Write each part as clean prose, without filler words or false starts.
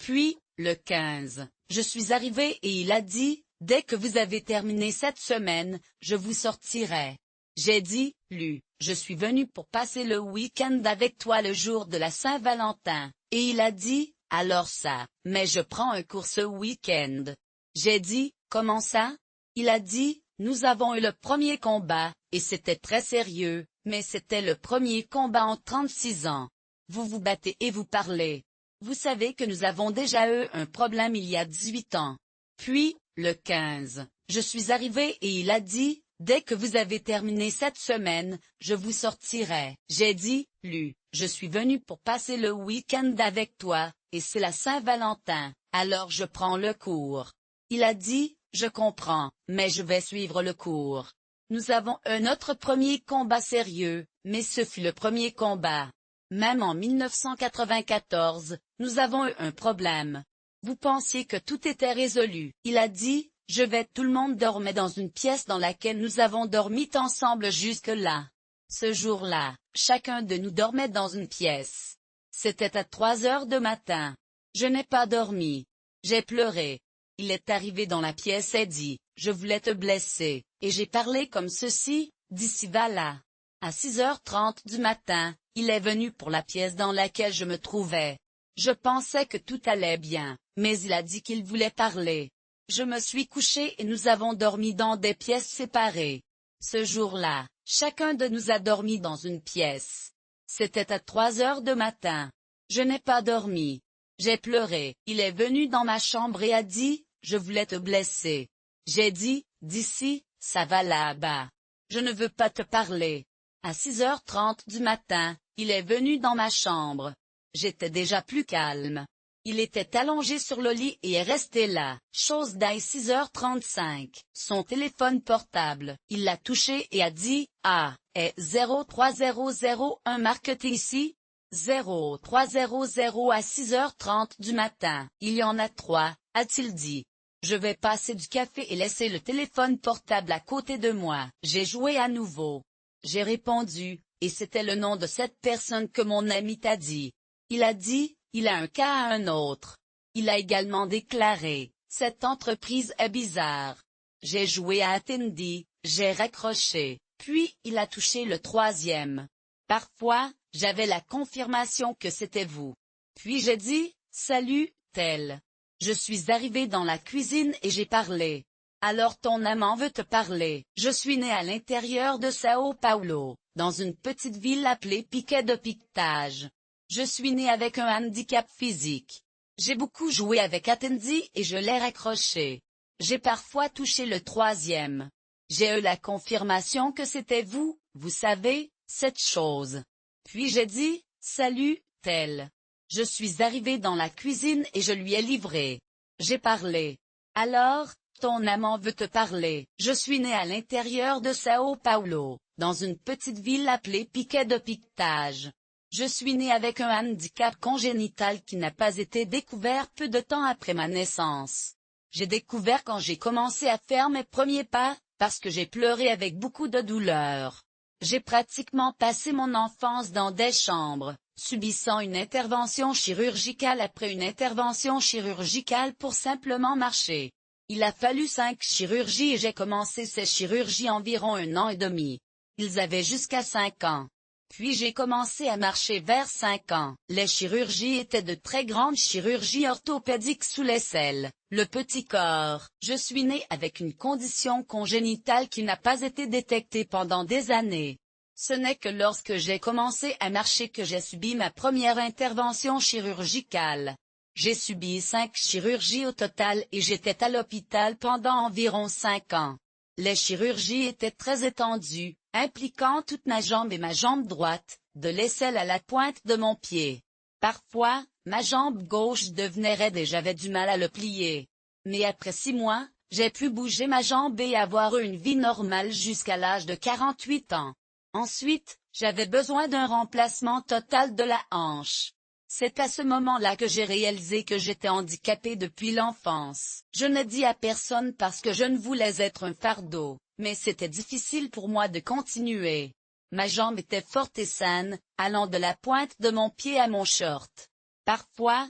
Puis, le 15, je suis arrivé et il a dit, dès que vous avez terminé cette semaine, je vous sortirai. J'ai dit, je suis venu pour passer le week-end avec toi le jour de la Saint-Valentin. Et il a dit, alors ça, mais je prends un cours ce week-end. J'ai dit, comment ça? Il a dit, nous avons eu le premier combat, et c'était très sérieux, mais c'était le premier combat en 36 ans. Vous vous battez et vous parlez. Vous savez que nous avons déjà eu un problème il y a 18 ans. Puis, le 15, je suis arrivé et il a dit, dès que vous avez terminé cette semaine, je vous sortirai. J'ai dit, je suis venu pour passer le week-end avec toi, et c'est la Saint-Valentin, alors je prends le cours. Il a dit, je comprends, mais je vais suivre le cours. Nous avons un autre premier combat sérieux, mais ce fut le premier combat. Même en 1994, nous avons eu un problème. Vous pensiez que tout était résolu. Il a dit, tout le monde dormait dans une pièce dans laquelle nous avons dormi ensemble jusque-là. Ce jour-là, chacun de nous dormait dans une pièce. C'était à 3 heures du matin. Je n'ai pas dormi. J'ai pleuré. Il est arrivé dans la pièce et dit, je voulais te blesser, et j'ai parlé comme ceci, d'ici va là. À 6h30 du matin, il est venu pour la pièce dans laquelle je me trouvais. Je pensais que tout allait bien, mais il a dit qu'il voulait parler. Je me suis couché et nous avons dormi dans des pièces séparées. Ce jour-là, chacun de nous a dormi dans une pièce. C'était à 3 heures du matin. Je n'ai pas dormi. J'ai pleuré. Il est venu dans ma chambre et a dit, je voulais te blesser. J'ai dit, d'ici, ça va là-bas. Je ne veux pas te parler. À 6h30 du matin, il est venu dans ma chambre. J'étais déjà plus calme. Il était allongé sur le lit et est resté là. Chose d'ail 6h35. Son téléphone portable. Il l'a touché et a dit, ah, est 03001 marqué ici? 0300 à 6h30 du matin. Il y en a 3, a-t-il dit. Je vais passer du café et laisser le téléphone portable à côté de moi. J'ai joué à nouveau. J'ai répondu, et c'était le nom de cette personne que mon ami t'a dit. Il a dit, il a un cas à un autre. Il a également déclaré, cette entreprise est bizarre. J'ai joué à Attendee, j'ai raccroché, puis il a touché le 3e. Parfois, j'avais la confirmation que c'était vous. Puis j'ai dit, salut, tel. Je suis arrivé dans la cuisine et j'ai parlé. Alors ton amant veut te parler. Je suis né à l'intérieur de Sao Paulo, dans une petite ville appelée Piquet de Pictage. Je suis né avec un handicap physique. J'ai beaucoup joué avec Attendee et je l'ai raccroché. J'ai parfois touché le 3e. J'ai eu la confirmation que c'était vous, vous savez, cette chose. Puis j'ai dit, salut, tel. Je suis arrivé dans la cuisine et je lui ai livré. J'ai parlé. Alors, ton amant veut te parler. Je suis né à l'intérieur de Sao Paulo, dans une petite ville appelée Piquet de Pictage. Je suis né avec un handicap congénital qui n'a pas été découvert peu de temps après ma naissance. J'ai découvert quand j'ai commencé à faire mes premiers pas, parce que j'ai pleuré avec beaucoup de douleur. J'ai pratiquement passé mon enfance dans des chambres, subissant une intervention chirurgicale après une intervention chirurgicale pour simplement marcher. Il a fallu 5 chirurgies et j'ai commencé ces chirurgies environ 1 an et demi. Ils avaient jusqu'à 5 ans. Puis j'ai commencé à marcher vers 5 ans. Les chirurgies étaient de très grandes chirurgies orthopédiques sous l'aisselle, le petit corps. Je suis né avec une condition congénitale qui n'a pas été détectée pendant des années. Ce n'est que lorsque j'ai commencé à marcher que j'ai subi ma première intervention chirurgicale. J'ai subi 5 chirurgies au total et j'étais à l'hôpital pendant environ 5 ans. Les chirurgies étaient très étendues, impliquant toute ma jambe et ma jambe droite, de l'aisselle à la pointe de mon pied. Parfois, ma jambe gauche devenait raide et j'avais du mal à le plier. Mais après 6 mois, j'ai pu bouger ma jambe et avoir eu une vie normale jusqu'à l'âge de 48 ans. Ensuite, j'avais besoin d'un remplacement total de la hanche. C'est à ce moment-là que j'ai réalisé que j'étais handicapé depuis l'enfance. Je ne dis à personne parce que je ne voulais être un fardeau, mais c'était difficile pour moi de continuer. Ma jambe était forte et saine, allant de la pointe de mon pied à mon short. Parfois,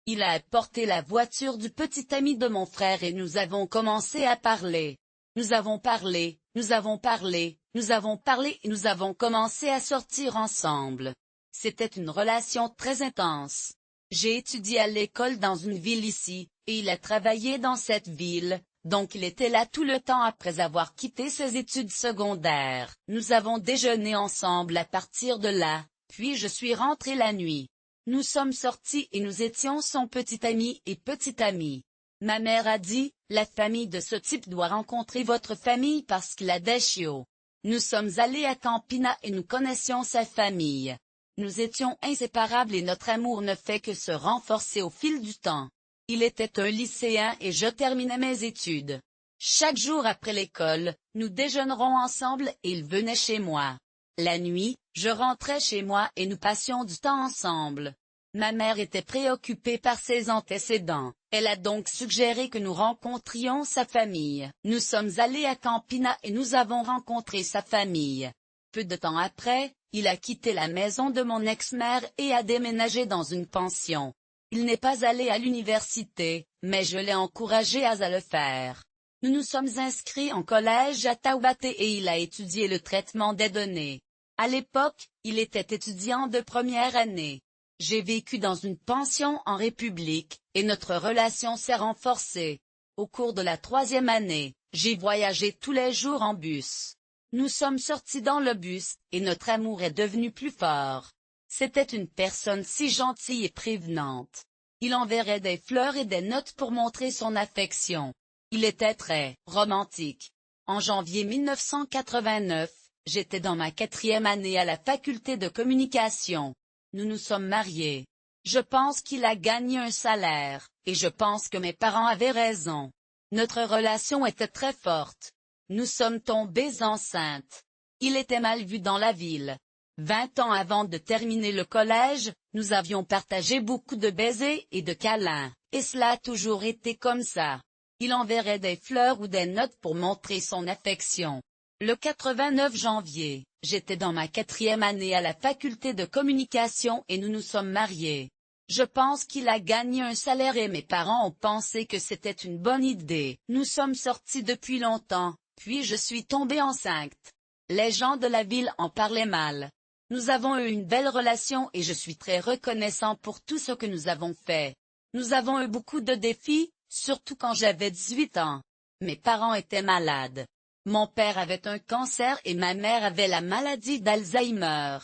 Il a apporté la voiture du petit ami de mon frère et nous avons commencé à parler. Nous avons parlé, nous avons parlé, nous avons parlé et nous avons commencé à sortir ensemble. C'était une relation très intense. J'ai étudié à l'école dans une ville ici, et il a travaillé dans cette ville, donc il était là tout le temps après avoir quitté ses études secondaires. Nous avons déjeuné ensemble à partir de là, puis je suis rentré la nuit. Nous sommes sortis et nous étions son petit ami et petite amie. Ma mère a dit, la famille de ce type doit rencontrer votre famille parce qu'il a des chiots. Nous sommes allés à Campina et nous connaissions sa famille. Nous étions inséparables et notre amour ne fait que se renforcer au fil du temps. Il était un lycéen et je terminais mes études. Chaque jour après l'école, nous déjeunerons ensemble et il venait chez moi. La nuit, je rentrais chez moi et nous passions du temps ensemble. Ma mère était préoccupée par ses antécédents, elle a donc suggéré que nous rencontrions sa famille. Nous sommes allés à Campina et nous avons rencontré sa famille. Peu de temps après, il a quitté la maison de mon ex-mère et a déménagé dans une pension. Il n'est pas allé à l'université, mais je l'ai encouragé à le faire. Nous nous sommes inscrits en collège à Taubaté et il a étudié le traitement des données. À l'époque, il était étudiant de première année. J'ai vécu dans une pension en République, et notre relation s'est renforcée. Au cours de la 3e année, j'ai voyagé tous les jours en bus. Nous sommes sortis dans le bus, et notre amour est devenu plus fort. C'était une personne si gentille et prévenante. Il enverrait des fleurs et des notes pour montrer son affection. Il était très romantique. En janvier 1989, j'étais dans ma 4e année à la faculté de communication. Nous nous sommes mariés. Je pense qu'il a gagné un salaire, et je pense que mes parents avaient raison. Notre relation était très forte. Nous sommes tombés enceintes. Il était mal vu dans la ville. 20 ans avant de terminer le collège, nous avions partagé beaucoup de baisers et de câlins, et cela a toujours été comme ça. Il enverrait des fleurs ou des notes pour montrer son affection. Le 89 janvier, j'étais dans ma 4e année à la faculté de communication et nous nous sommes mariés. Je pense qu'il a gagné un salaire et mes parents ont pensé que c'était une bonne idée. Nous sommes sortis depuis longtemps, puis je suis tombée enceinte. Les gens de la ville en parlaient mal. Nous avons eu une belle relation et je suis très reconnaissant pour tout ce que nous avons fait. Nous avons eu beaucoup de défis, surtout quand j'avais 18 ans. Mes parents étaient malades. Mon père avait un cancer et ma mère avait la maladie d'Alzheimer.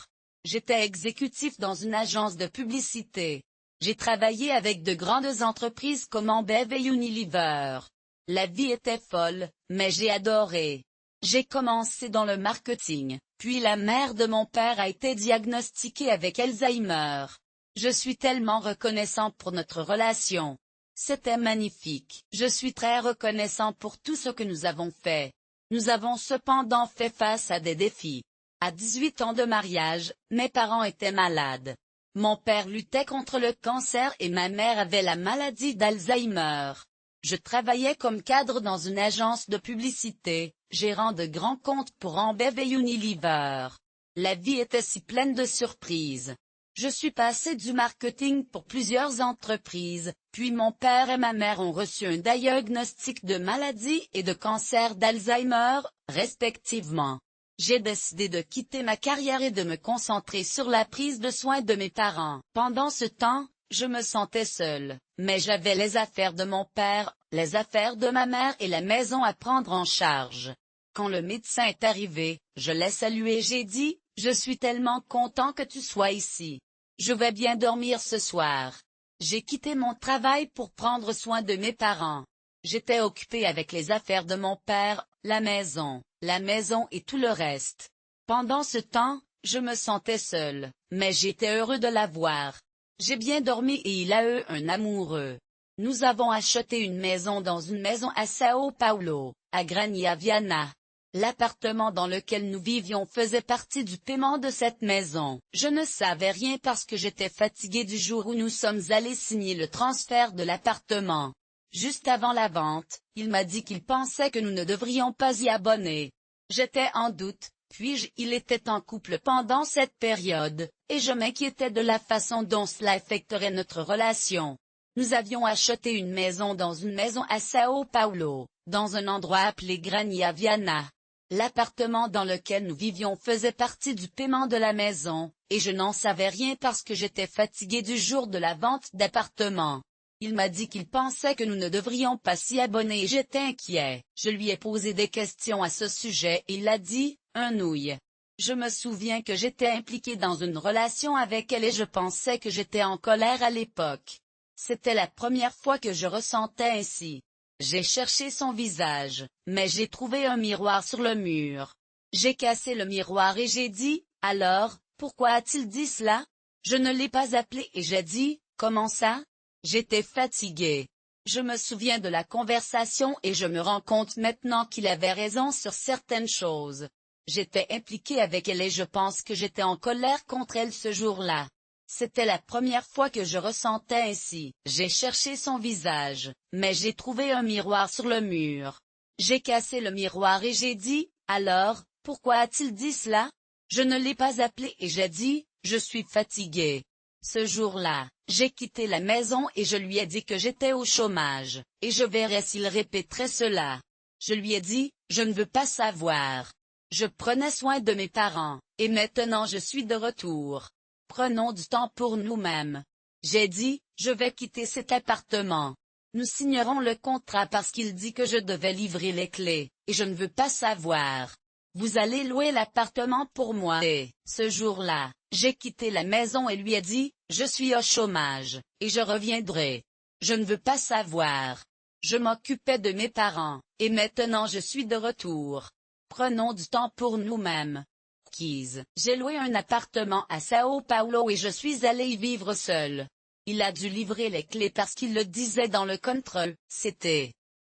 J'étais exécutif dans une agence de publicité. J'ai travaillé avec de grandes entreprises comme Ambev et Unilever. La vie était folle, mais j'ai adoré. J'ai commencé dans le marketing, puis la mère de mon père a été diagnostiquée avec Alzheimer. Je suis tellement reconnaissant pour notre relation. C'était magnifique. Je suis très reconnaissant pour tout ce que nous avons fait. Nous avons cependant fait face à des défis. À 18 ans de mariage, mes parents étaient malades. Mon père luttait contre le cancer et ma mère avait la maladie d'Alzheimer. Je travaillais comme cadre dans une agence de publicité, gérant de grands comptes pour Ambev et Unilever. La vie était si pleine de surprises. Je suis passé du marketing pour plusieurs entreprises, puis mon père et ma mère ont reçu un diagnostic de maladie et de cancer d'Alzheimer, respectivement. J'ai décidé de quitter ma carrière et de me concentrer sur la prise de soin de mes parents. Pendant ce temps, je me sentais seule, mais j'avais les affaires de mon père, les affaires de ma mère et la maison à prendre en charge. Quand le médecin est arrivé, je l'ai salué et j'ai dit, « Je suis tellement content que tu sois ici. Je vais bien dormir ce soir. » J'ai quitté mon travail pour prendre soin de mes parents. J'étais occupée avec les affaires de mon père, la maison et tout le reste. Pendant ce temps, je me sentais seule, mais j'étais heureux de la voir. J'ai bien dormi et il a eu un amoureux. Nous avons acheté une maison dans une maison à Sao Paulo, à Grania Viana. L'appartement dans lequel nous vivions faisait partie du paiement de cette maison. Je ne savais rien parce que j'étais fatiguée du jour où nous sommes allés signer le transfert de l'appartement. Juste avant la vente, il m'a dit qu'il pensait que nous ne devrions pas y abonner. J'étais en doute, puis il était en couple pendant cette période, et je m'inquiétais de la façon dont cela affecterait notre relation. Nous avions acheté une maison dans une maison à Sao Paulo, dans un endroit appelé Grania Viana. L'appartement dans lequel nous vivions faisait partie du paiement de la maison, et je n'en savais rien parce que j'étais fatigué du jour de la vente d'appartement. Il m'a dit qu'il pensait que nous ne devrions pas s'y abonner et j'étais inquiet. Je lui ai posé des questions à ce sujet et il a dit, un nouille. Je me souviens que j'étais impliqué dans une relation avec elle et je pensais que j'étais en colère à l'époque. C'était la première fois que je ressentais ainsi. J'ai cherché son visage, mais j'ai trouvé un miroir sur le mur. J'ai cassé le miroir et j'ai dit, alors, pourquoi a-t-il dit cela? Je ne l'ai pas appelé et j'ai dit, comment ça? J'étais fatigué. Je me souviens de la conversation et je me rends compte maintenant qu'il avait raison sur certaines choses. J'étais impliqué avec elle et je pense que j'étais en colère contre elle ce jour-là. C'était la première fois que je ressentais ainsi. J'ai cherché son visage, mais j'ai trouvé un miroir sur le mur. J'ai cassé le miroir et j'ai dit, alors, pourquoi a-t-il dit cela? Je ne l'ai pas appelé et j'ai dit, je suis fatigué. Ce jour-là, j'ai quitté la maison et je lui ai dit que j'étais au chômage, et je verrais s'il répéterait cela. Je lui ai dit, je ne veux pas savoir. Je prenais soin de mes parents, et maintenant je suis de retour. Prenons du temps pour nous-mêmes. J'ai dit, je vais quitter cet appartement. Nous signerons le contrat parce qu'il dit que je devais livrer les clés, et je ne veux pas savoir. Vous allez louer l'appartement pour moi et, ce jour-là, j'ai quitté la maison et lui ai dit, je suis au chômage, et je reviendrai. Je ne veux pas savoir. Je m'occupais de mes parents, et maintenant je suis de retour. Prenons du temps pour nous-mêmes. J'ai loué un appartement à Sao Paulo et je suis allé y vivre seul. Il a dû livrer les clés parce qu'il le disait dans le contrat.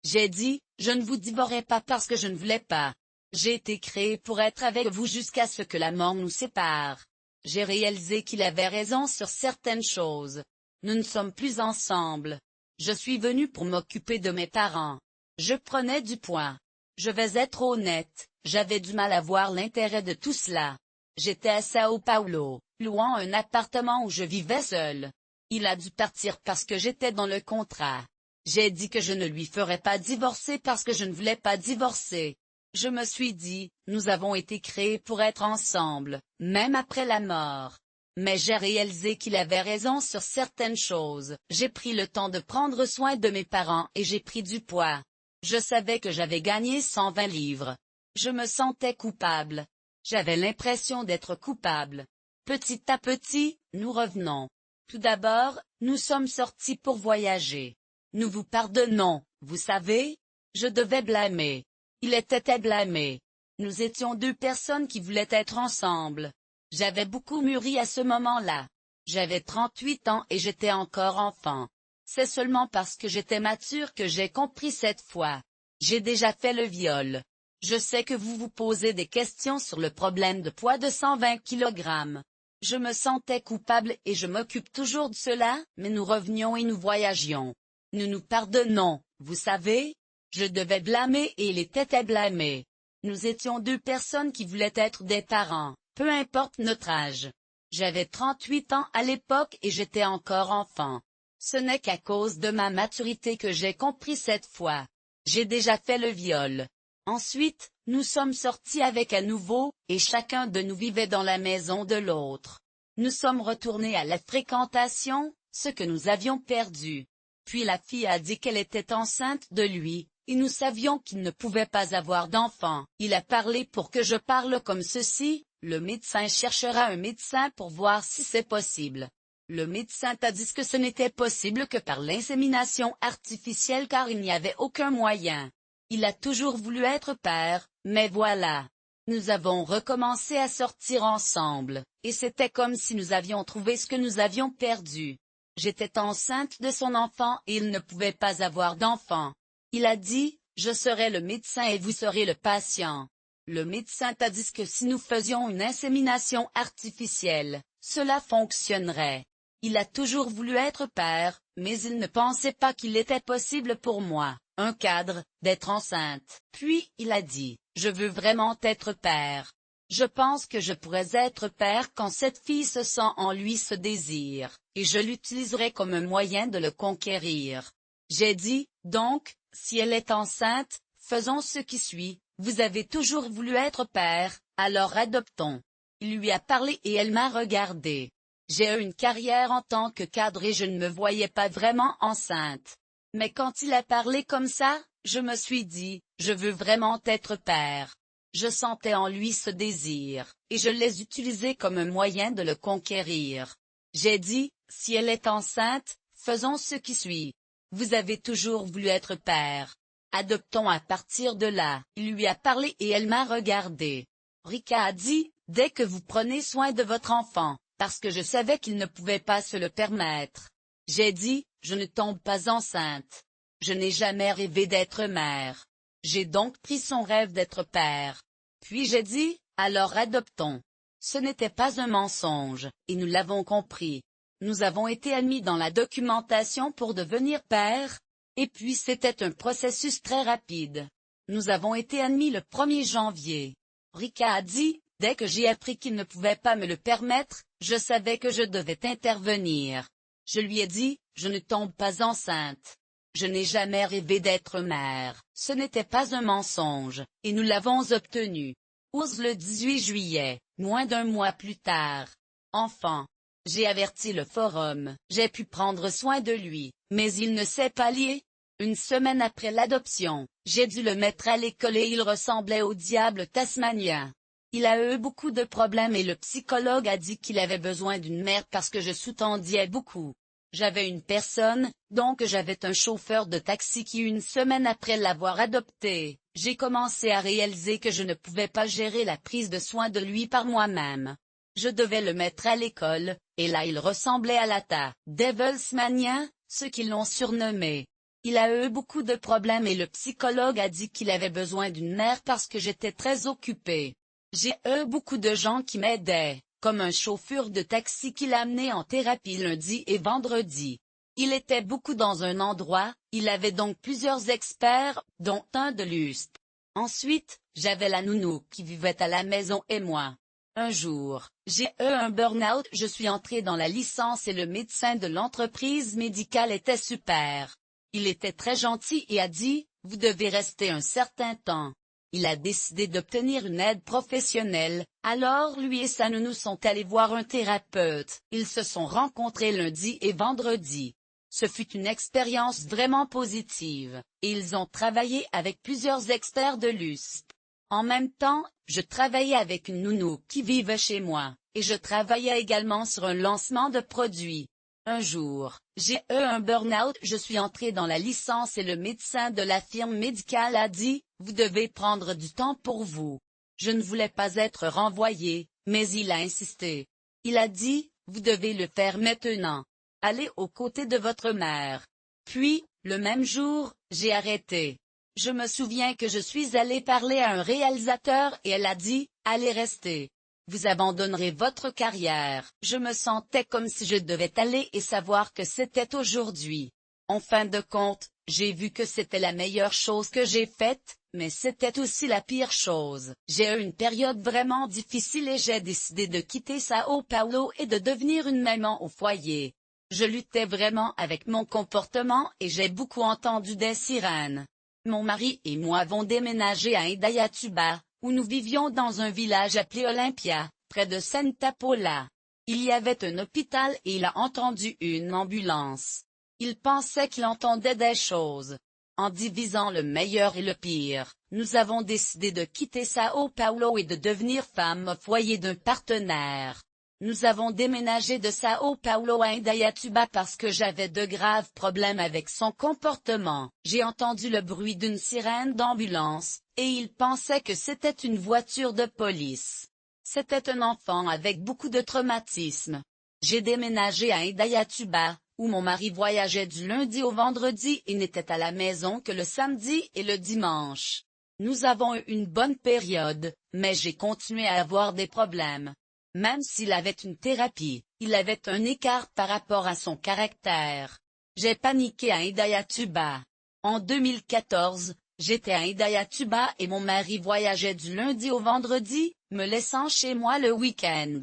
J'ai dit, je ne vous divorcerai pas parce que je ne voulais pas. J'ai été créé pour être avec vous jusqu'à ce que la mort nous sépare. J'ai réalisé qu'il avait raison sur certaines choses. Nous ne sommes plus ensemble. Je suis venu pour m'occuper de mes parents. Je prenais du poids. Je vais être honnête, j'avais du mal à voir l'intérêt de tout cela. J'étais à Sao Paulo, louant un appartement où je vivais seul. Il a dû partir parce que j'étais dans le contrat. J'ai dit que je ne lui ferais pas divorcer parce que je ne voulais pas divorcer. Je me suis dit, nous avons été créés pour être ensemble, même après la mort. Mais j'ai réalisé qu'il avait raison sur certaines choses. J'ai pris le temps de prendre soin de mes parents et j'ai pris du poids. Je savais que j'avais gagné 120 livres. Je me sentais coupable. J'avais l'impression d'être coupable. Petit à petit, nous revenons. Tout d'abord, nous sommes sortis pour voyager. Nous vous pardonnons, vous savez? Je devais blâmer. Il était blâmé. Nous étions deux personnes qui voulaient être ensemble. J'avais beaucoup mûri à ce moment-là. J'avais 38 ans et j'étais encore enfant. C'est seulement parce que j'étais mature que j'ai compris cette fois. J'ai déjà fait le viol. Je sais que vous vous posez des questions sur le problème de poids de 120 kg. Je me sentais coupable et je m'occupe toujours de cela, mais nous revenions et nous voyagions. Nous nous pardonnons, vous savez? Je devais blâmer et il était blâmé. Nous étions deux personnes qui voulaient être des parents, peu importe notre âge. J'avais 38 ans à l'époque et j'étais encore enfant. Ce n'est qu'à cause de ma maturité que j'ai compris cette fois. J'ai déjà fait le viol. Ensuite, nous sommes sortis avec à nouveau, et chacun de nous vivait dans la maison de l'autre. Nous sommes retournés à la fréquentation, ce que nous avions perdu. Puis la fille a dit qu'elle était enceinte de lui, et nous savions qu'il ne pouvait pas avoir d'enfant. Il a parlé pour que je parle comme ceci, le médecin cherchera un médecin pour voir si c'est possible. Le médecin t'a dit que ce n'était possible que par l'insémination artificielle car il n'y avait aucun moyen. Il a toujours voulu être père, mais voilà. Nous avons recommencé à sortir ensemble, et c'était comme si nous avions trouvé ce que nous avions perdu. J'étais enceinte de son enfant et il ne pouvait pas avoir d'enfant. Il a dit, je serai le médecin et vous serez le patient. Le médecin t'a dit que si nous faisions une insémination artificielle, cela fonctionnerait. Il a toujours voulu être père, mais il ne pensait pas qu'il était possible pour moi, un cadre, d'être enceinte. Puis, il a dit, je veux vraiment être père. Je pense que je pourrais être père quand cette fille se sent en lui ce désir, et je l'utiliserai comme un moyen de le conquérir. J'ai dit, donc, si elle est enceinte, faisons ce qui suit, vous avez toujours voulu être père, alors adoptons. Il lui a parlé et elle m'a regardé. J'ai eu une carrière en tant que cadre et je ne me voyais pas vraiment enceinte. Mais quand il a parlé comme ça, je me suis dit, je veux vraiment être père. Je sentais en lui ce désir, et je l'ai utilisé comme un moyen de le conquérir. J'ai dit, si elle est enceinte, faisons ce qui suit. Vous avez toujours voulu être père. Adoptons à partir de là. Il lui a parlé et elle m'a regardé. Rika a dit, dès que vous prenez soin de votre enfant, parce que je savais qu'il ne pouvait pas se le permettre. J'ai dit, je ne tombe pas enceinte. Je n'ai jamais rêvé d'être mère. J'ai donc pris son rêve d'être père. Puis j'ai dit, alors adoptons. Ce n'était pas un mensonge, et nous l'avons compris. Nous avons été admis dans la documentation pour devenir père, et puis c'était un processus très rapide. Nous avons été admis le 1er janvier. Rika a dit, dès que j'ai appris qu'il ne pouvait pas me le permettre, je savais que je devais intervenir. Je lui ai dit, je ne tombe pas enceinte. Je n'ai jamais rêvé d'être mère. Ce n'était pas un mensonge, et nous l'avons obtenu. Ours le 18 juillet, moins d'un mois plus tard. Enfant. J'ai averti le forum, j'ai pu prendre soin de lui, mais il ne s'est pas lié. Une semaine après l'adoption, j'ai dû le mettre à l'école et il ressemblait au diable tasmanien. Il a eu beaucoup de problèmes et le psychologue a dit qu'il avait besoin d'une mère parce que je sous-tendiais beaucoup. J'avais une personne, donc j'avais un chauffeur de taxi qui une semaine après l'avoir adopté, j'ai commencé à réaliser que je ne pouvais pas gérer la prise de soin de lui par moi-même. Je devais le mettre à l'école, et là il ressemblait à la Devilsmanien, ceux qui l'ont surnommé. Il a eu beaucoup de problèmes et le psychologue a dit qu'il avait besoin d'une mère parce que j'étais très occupée. J'ai eu beaucoup de gens qui m'aidaient, comme un chauffeur de taxi qui l'amenait en thérapie lundi et vendredi. Il était beaucoup dans un endroit, il avait donc plusieurs experts, dont un de l'USP. Ensuite, j'avais la nounou qui vivait à la maison et moi. Un jour, j'ai eu un burn-out, je suis entré dans la licence et le médecin de l'entreprise médicale était super. Il était très gentil et a dit, vous devez rester un certain temps. Il a décidé d'obtenir une aide professionnelle, alors lui et sa nounou sont allés voir un thérapeute. Ils se sont rencontrés lundi et vendredi. Ce fut une expérience vraiment positive, et ils ont travaillé avec plusieurs experts de l'USP. En même temps, je travaillais avec une nounou qui vivait chez moi, et je travaillais également sur un lancement de produit. Un jour, j'ai eu un burn-out, je suis entré dans la licence et le médecin de la firme médicale a dit, vous devez prendre du temps pour vous. Je ne voulais pas être renvoyé, mais il a insisté. Il a dit, vous devez le faire maintenant. Allez aux côtés de votre mère. Puis, le même jour, j'ai arrêté. Je me souviens que je suis allé parler à un réalisateur et elle a dit, allez rester. Vous abandonnerez votre carrière. Je me sentais comme si je devais aller et savoir que c'était aujourd'hui. En fin de compte, j'ai vu que c'était la meilleure chose que j'ai faite, mais c'était aussi la pire chose. J'ai eu une période vraiment difficile et j'ai décidé de quitter Sao Paulo et de devenir une maman au foyer. Je luttais vraiment avec mon comportement et j'ai beaucoup entendu des sirènes. Mon mari et moi avons déménagé à Indaiatuba, où nous vivions dans un village appelé Olympia, près de Santa Paula. Il y avait un hôpital et il a entendu une ambulance. Il pensait qu'il entendait des choses. En divisant le meilleur et le pire, nous avons décidé de quitter Sao Paulo et de devenir femme au foyer d'un partenaire. Nous avons déménagé de Sao Paulo à Indaiatuba parce que j'avais de graves problèmes avec son comportement. J'ai entendu le bruit d'une sirène d'ambulance, et il pensait que c'était une voiture de police. C'était un enfant avec beaucoup de traumatisme. J'ai déménagé à Indaiatuba, où mon mari voyageait du lundi au vendredi et n'était à la maison que le samedi et le dimanche. Nous avons eu une bonne période, mais j'ai continué à avoir des problèmes. Même s'il avait une thérapie, il avait un écart par rapport à son caractère. J'ai paniqué à Indaiatuba. En 2014, j'étais à Indaiatuba et mon mari voyageait du lundi au vendredi, me laissant chez moi le week-end.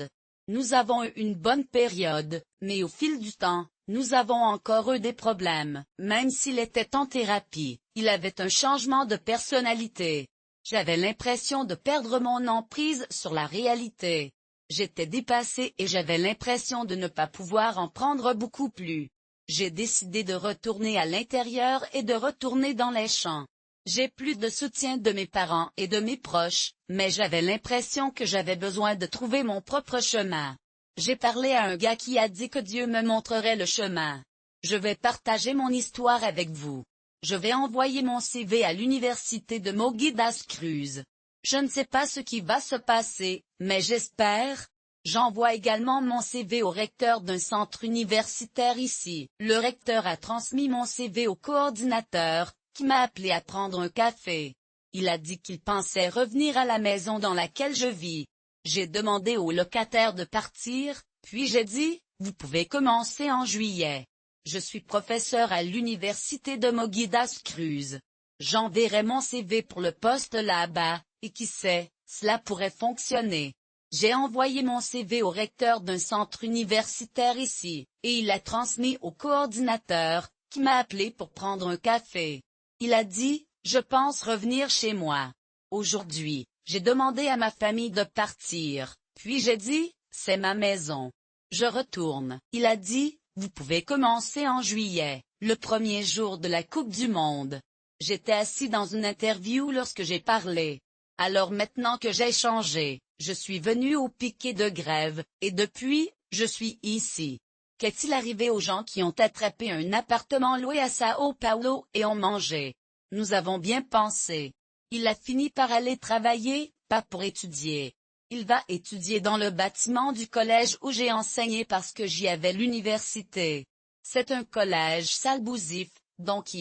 Nous avons eu une bonne période, mais au fil du temps, nous avons encore eu des problèmes. Même s'il était en thérapie, il avait un changement de personnalité. J'avais l'impression de perdre mon emprise sur la réalité. J'étais dépassée et j'avais l'impression de ne pas pouvoir en prendre beaucoup plus. J'ai décidé de retourner à l'intérieur et de retourner dans les champs. J'ai plus de soutien de mes parents et de mes proches, mais j'avais l'impression que j'avais besoin de trouver mon propre chemin. J'ai parlé à un gars qui a dit que Dieu me montrerait le chemin. Je vais partager mon histoire avec vous. Je vais envoyer mon CV à l'université de Mogi das Cruzes. Je ne sais pas ce qui va se passer, mais j'espère. J'envoie également mon CV au recteur d'un centre universitaire ici. Le recteur a transmis mon CV au coordinateur, qui m'a appelé à prendre un café. Il a dit qu'il pensait revenir à la maison dans laquelle je vis. J'ai demandé au locataire de partir, puis j'ai dit, vous pouvez commencer en juillet. Je suis professeur à l'université de Mogi das Cruzes. J'enverrai mon CV pour le poste là-bas, et qui sait, cela pourrait fonctionner. J'ai envoyé mon CV au recteur d'un centre universitaire ici, et il l'a transmis au coordinateur, qui m'a appelé pour prendre un café. Il a dit, je pense revenir chez moi. Aujourd'hui, j'ai demandé à ma famille de partir, puis j'ai dit, c'est ma maison. Je retourne. Il a dit, vous pouvez commencer en juillet, le premier jour de la Coupe du Monde. J'étais assis dans une interview lorsque j'ai parlé. Alors maintenant que j'ai changé, je suis venu au piquet de grève, et depuis, je suis ici. Qu'est-il arrivé aux gens qui ont attrapé un appartement loué à Sao Paulo et ont mangé? Nous avons bien pensé. Il a fini par aller travailler, pas pour étudier. Il va étudier dans le bâtiment du collège où j'ai enseigné parce que j'y avais l'université. C'est un collège salbousif, donc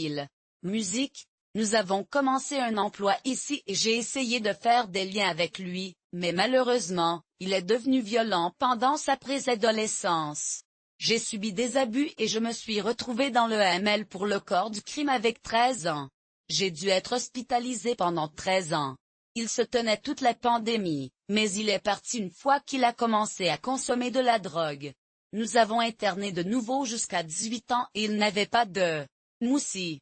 musique. Nous avons commencé un emploi ici et j'ai essayé de faire des liens avec lui, mais malheureusement, il est devenu violent pendant sa préadolescence. J'ai subi des abus et je me suis retrouvé dans le ML pour le corps du crime avec 13 ans. J'ai dû être hospitalisé pendant 13 ans. Il se tenait toute la pandémie, mais il est parti une fois qu'il a commencé à consommer de la drogue. Nous avons interné de nouveau jusqu'à 18 ans et il n'avait pas de moussi.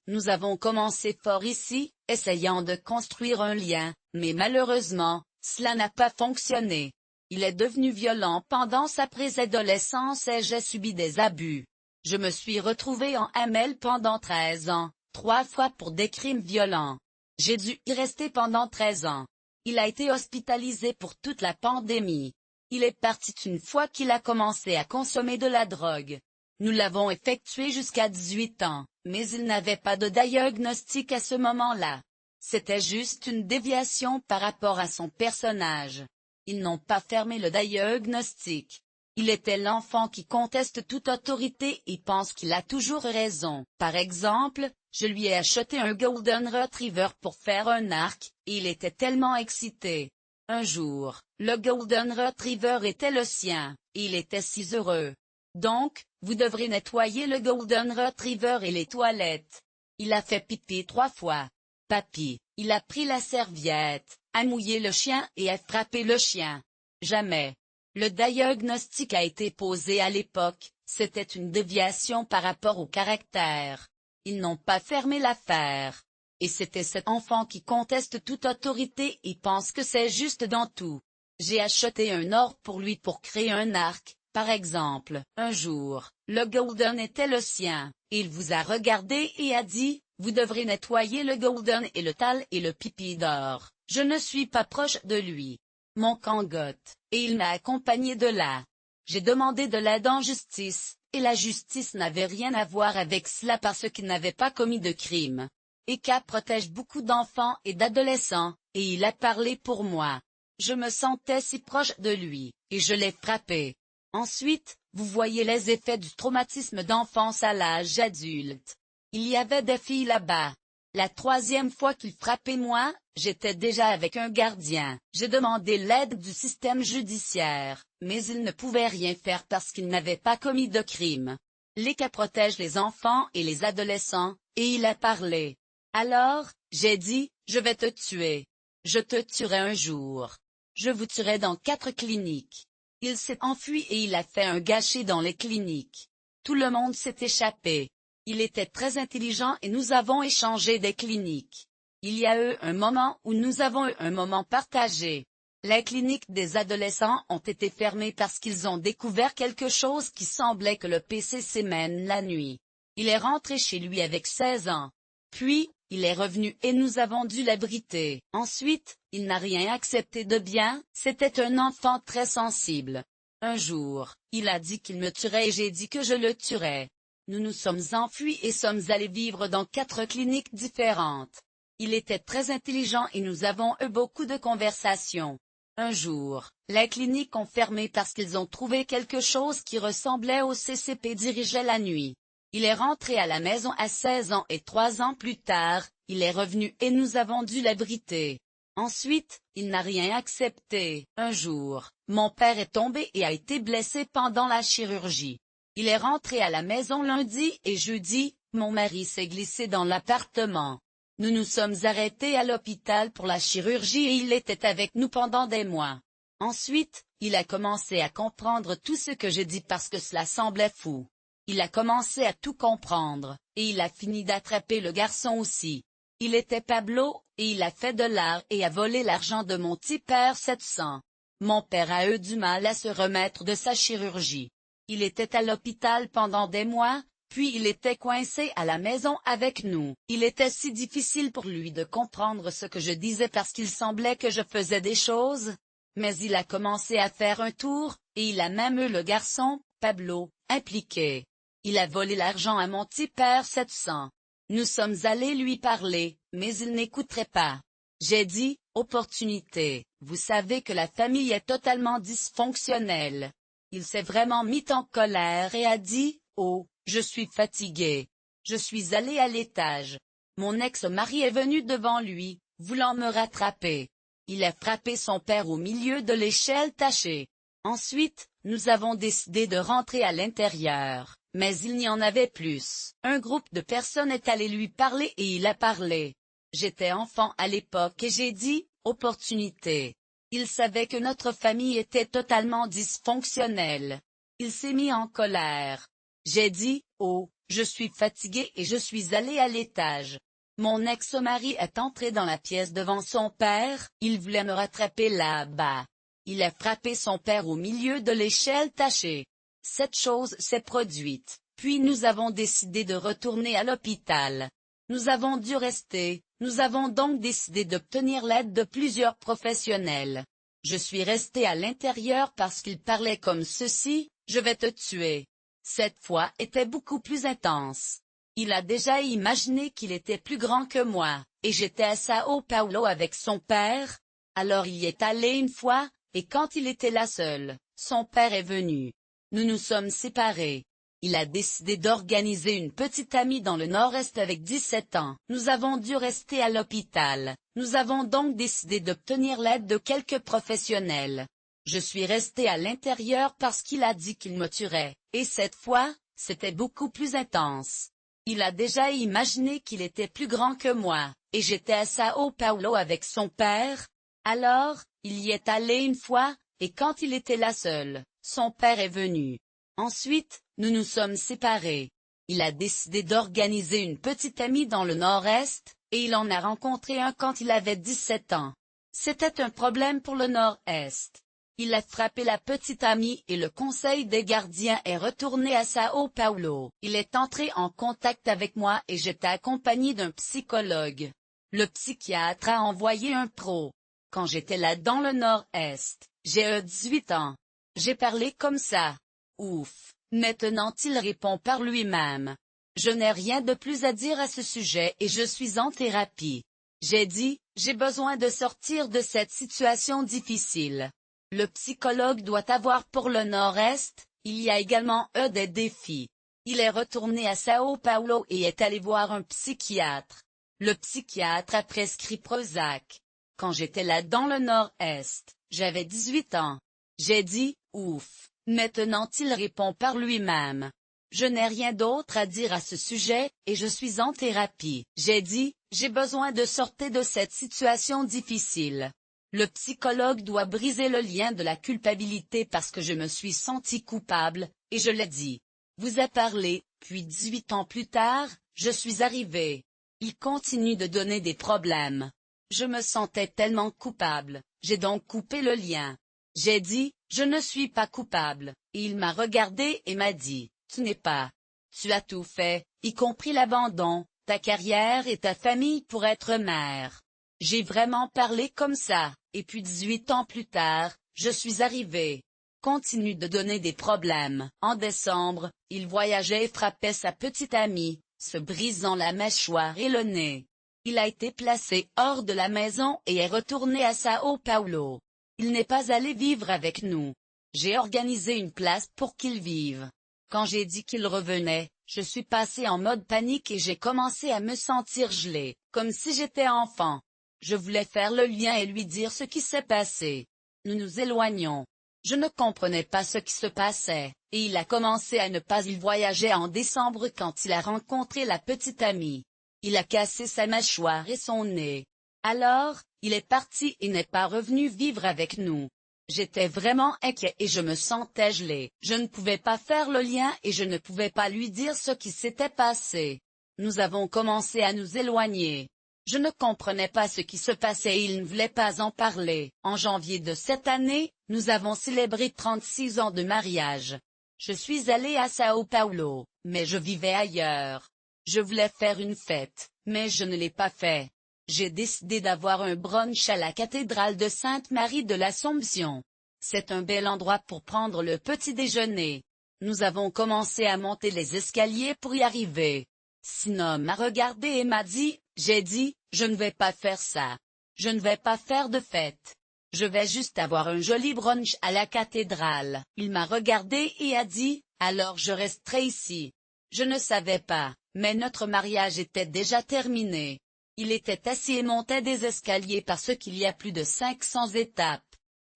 Nous avons commencé fort ici, essayant de construire un lien, mais malheureusement, cela n'a pas fonctionné. Il est devenu violent pendant sa préadolescence et j'ai subi des abus. Je me suis retrouvé en ML pendant 13 ans, 3 fois pour des crimes violents. J'ai dû y rester pendant 13 ans. Il a été hospitalisé pour toute la pandémie. Il est parti une fois qu'il a commencé à consommer de la drogue. Nous l'avons effectué jusqu'à 18 ans, mais il n'avait pas de diagnostic à ce moment-là. C'était juste une déviation par rapport à son personnage. Ils n'ont pas fermé le diagnostic. Il était l'enfant qui conteste toute autorité et pense qu'il a toujours raison. Par exemple, je lui ai acheté un Golden Retriever pour faire un arc, et il était tellement excité. Un jour, le Golden Retriever était le sien, et il était si heureux. Donc, vous devrez nettoyer le Golden Retriever et les toilettes. Il a fait pipi 3 fois. Papy, il a pris la serviette, a mouillé le chien et a frappé le chien. Jamais. Le diagnostic a été posé à l'époque, c'était une déviation par rapport au caractère. Ils n'ont pas fermé l'affaire. Et c'était cet enfant qui conteste toute autorité et pense que c'est juste dans tout. J'ai acheté un or pour lui pour créer un arc, par exemple. Un jour, le Golden était le sien, et il vous a regardé et a dit, vous devrez nettoyer le Golden et le tal et le pipi d'or. Je ne suis pas proche de lui. Mon cangote, et il m'a accompagné de là. J'ai demandé de l'aide en justice, et la justice n'avait rien à voir avec cela parce qu'il n'avait pas commis de crime. ECA protège beaucoup d'enfants et d'adolescents, et il a parlé pour moi. Je me sentais si proche de lui, et je l'ai frappé. Ensuite, vous voyez les effets du traumatisme d'enfance à l'âge adulte. Il y avait des filles là-bas. La 3e fois qu'il frappait moi, j'étais déjà avec un gardien. J'ai demandé l'aide du système judiciaire, mais il ne pouvait rien faire parce qu'il n'avait pas commis de crime. L'ECA protège les enfants et les adolescents, et il a parlé. Alors, j'ai dit, je vais te tuer. Je te tuerai un jour. Je vous tuerai dans 4 cliniques. Il s'est enfui et il a fait un gâchis dans les cliniques. Tout le monde s'est échappé. Il était très intelligent et nous avons échangé des cliniques. Il y a eu un moment où nous avons eu un moment partagé. Les cliniques des adolescents ont été fermées parce qu'ils ont découvert quelque chose qui semblait que le PCC mène la nuit. Il est rentré chez lui avec 16 ans. Puis, il est revenu et nous avons dû l'abriter. Ensuite, il n'a rien accepté de bien, c'était un enfant très sensible. Un jour, il a dit qu'il me tuerait et j'ai dit que je le tuerais. Nous nous sommes enfuis et sommes allés vivre dans 4 cliniques différentes. Il était très intelligent et nous avons eu beaucoup de conversations. Un jour, les cliniques ont fermé parce qu'ils ont trouvé quelque chose qui ressemblait au CCP dirigeait la nuit. Il est rentré à la maison à 16 ans et 3 ans plus tard, il est revenu et nous avons dû l'abriter. Ensuite, il n'a rien accepté. Un jour, mon père est tombé et a été blessé pendant la chirurgie. Il est rentré à la maison lundi et jeudi, mon mari s'est glissé dans l'appartement. Nous nous sommes arrêtés à l'hôpital pour la chirurgie et il était avec nous pendant des mois. Ensuite, il a commencé à comprendre tout ce que j'ai dit parce que cela semblait fou. Il a commencé à tout comprendre, et il a fini d'attraper le garçon aussi. Il était Pablo, et il a fait de l'art et a volé l'argent de mon petit père 700. Mon père a eu du mal à se remettre de sa chirurgie. Il était à l'hôpital pendant des mois, puis il était coincé à la maison avec nous. Il était si difficile pour lui de comprendre ce que je disais parce qu'il semblait que je faisais des choses. Mais il a commencé à faire un tour, et il a même eu le garçon, Pablo, impliqué. Il a volé l'argent à mon petit père 700. Nous sommes allés lui parler, mais il n'écouterait pas. J'ai dit, opportunité, vous savez que la famille est totalement dysfonctionnelle. Il s'est vraiment mis en colère et a dit, oh, je suis fatigué. Je suis allé à l'étage. Mon ex-mari est venu devant lui, voulant me rattraper. Il a frappé son père au milieu de l'échelle tachée. Ensuite, nous avons décidé de rentrer à l'intérieur, mais il n'y en avait plus. Un groupe de personnes est allé lui parler et il a parlé. J'étais enfant à l'époque et j'ai dit, opportunité. Il savait que notre famille était totalement dysfonctionnelle. Il s'est mis en colère. J'ai dit, oh, je suis fatigué et je suis allé à l'étage. Mon ex-mari est entré dans la pièce devant son père, il voulait me rattraper là-bas. Il a frappé son père au milieu de l'échelle tachée. Cette chose s'est produite, puis nous avons décidé de retourner à l'hôpital. Nous avons dû rester, nous avons donc décidé d'obtenir l'aide de plusieurs professionnels. Je suis resté à l'intérieur parce qu'il parlait comme ceci, je vais te tuer. Cette fois était beaucoup plus intense. Il a déjà imaginé qu'il était plus grand que moi, et j'étais à Sao Paulo avec son père. Alors il y est allé une fois, et quand il était là seul, son père est venu. Nous nous sommes séparés. Il a décidé d'organiser une petite amie dans le nord-est avec 17 ans. Nous avons dû rester à l'hôpital. Nous avons donc décidé d'obtenir l'aide de quelques professionnels. Je suis resté à l'intérieur parce qu'il a dit qu'il me tuerait, et cette fois, c'était beaucoup plus intense. Il a déjà imaginé qu'il était plus grand que moi, et j'étais à Sao Paulo avec son père. Alors, il y est allé une fois, et quand il était là seul, son père est venu. Ensuite, nous nous sommes séparés. Il a décidé d'organiser une petite amie dans le nord-est, et il en a rencontré un quand il avait 17 ans. C'était un problème pour le nord-est. Il a frappé la petite amie et le conseil des gardiens est retourné à Sao Paulo. Il est entré en contact avec moi et j'étais accompagné d'un psychologue. Le psychiatre a envoyé un pro. Quand j'étais là dans le nord-est, j'ai eu 18 ans. J'ai parlé comme ça. Ouf. Maintenant il répond par lui-même. Je n'ai rien de plus à dire à ce sujet et je suis en thérapie. J'ai dit, j'ai besoin de sortir de cette situation difficile. Le psychologue doit avoir pour le nord-est, il y a également des défis. Il est retourné à Sao Paulo et est allé voir un psychiatre. Le psychiatre a prescrit Prozac. Quand j'étais là dans le nord-est, j'avais 18 ans. J'ai dit, ouf. Maintenant il répond par lui-même. Je n'ai rien d'autre à dire à ce sujet, et je suis en thérapie. J'ai dit, j'ai besoin de sortir de cette situation difficile. Le psychologue doit briser le lien de la culpabilité parce que je me suis senti coupable, et je l'ai dit. Vous a parlé, puis 18 ans plus tard, je suis arrivé. Il continue de donner des problèmes. Je me sentais tellement coupable, j'ai donc coupé le lien. J'ai dit, je ne suis pas coupable, et il m'a regardé et m'a dit, tu n'es pas. Tu as tout fait, y compris l'abandon, ta carrière et ta famille pour être mère. J'ai vraiment parlé comme ça, et puis 18 ans plus tard, je suis arrivé. Continue de donner des problèmes. En décembre, il voyageait et frappait sa petite amie, se brisant la mâchoire et le nez. Il a été placé hors de la maison et est retourné à Sao Paulo. Il n'est pas allé vivre avec nous. J'ai organisé une place pour qu'il vive. Quand j'ai dit qu'il revenait, je suis passé en mode panique et j'ai commencé à me sentir gelé, comme si j'étais enfant. Je voulais faire le lien et lui dire ce qui s'est passé. Nous nous éloignons. Je ne comprenais pas ce qui se passait, et il a commencé à ne pas y voyager en décembre quand il a rencontré la petite amie. Il a cassé sa mâchoire et son nez. Alors, il est parti et n'est pas revenu vivre avec nous. J'étais vraiment inquiet et je me sentais gelé. Je ne pouvais pas faire le lien et je ne pouvais pas lui dire ce qui s'était passé. Nous avons commencé à nous éloigner. Je ne comprenais pas ce qui se passait et il ne voulait pas en parler. En janvier de cette année, nous avons célébré 36 ans de mariage. Je suis allé à Sao Paulo, mais je vivais ailleurs. Je voulais faire une fête, mais je ne l'ai pas fait. J'ai décidé d'avoir un brunch à la cathédrale de Sainte-Marie de l'Assomption. C'est un bel endroit pour prendre le petit déjeuner. Nous avons commencé à monter les escaliers pour y arriver. Sina m'a regardé et m'a dit, j'ai dit, je ne vais pas faire ça. Je ne vais pas faire de fête. Je vais juste avoir un joli brunch à la cathédrale. Il m'a regardé et a dit, alors je resterai ici. Je ne savais pas, mais notre mariage était déjà terminé. Il était assis et montait des escaliers parce qu'il y a plus de 500 étapes.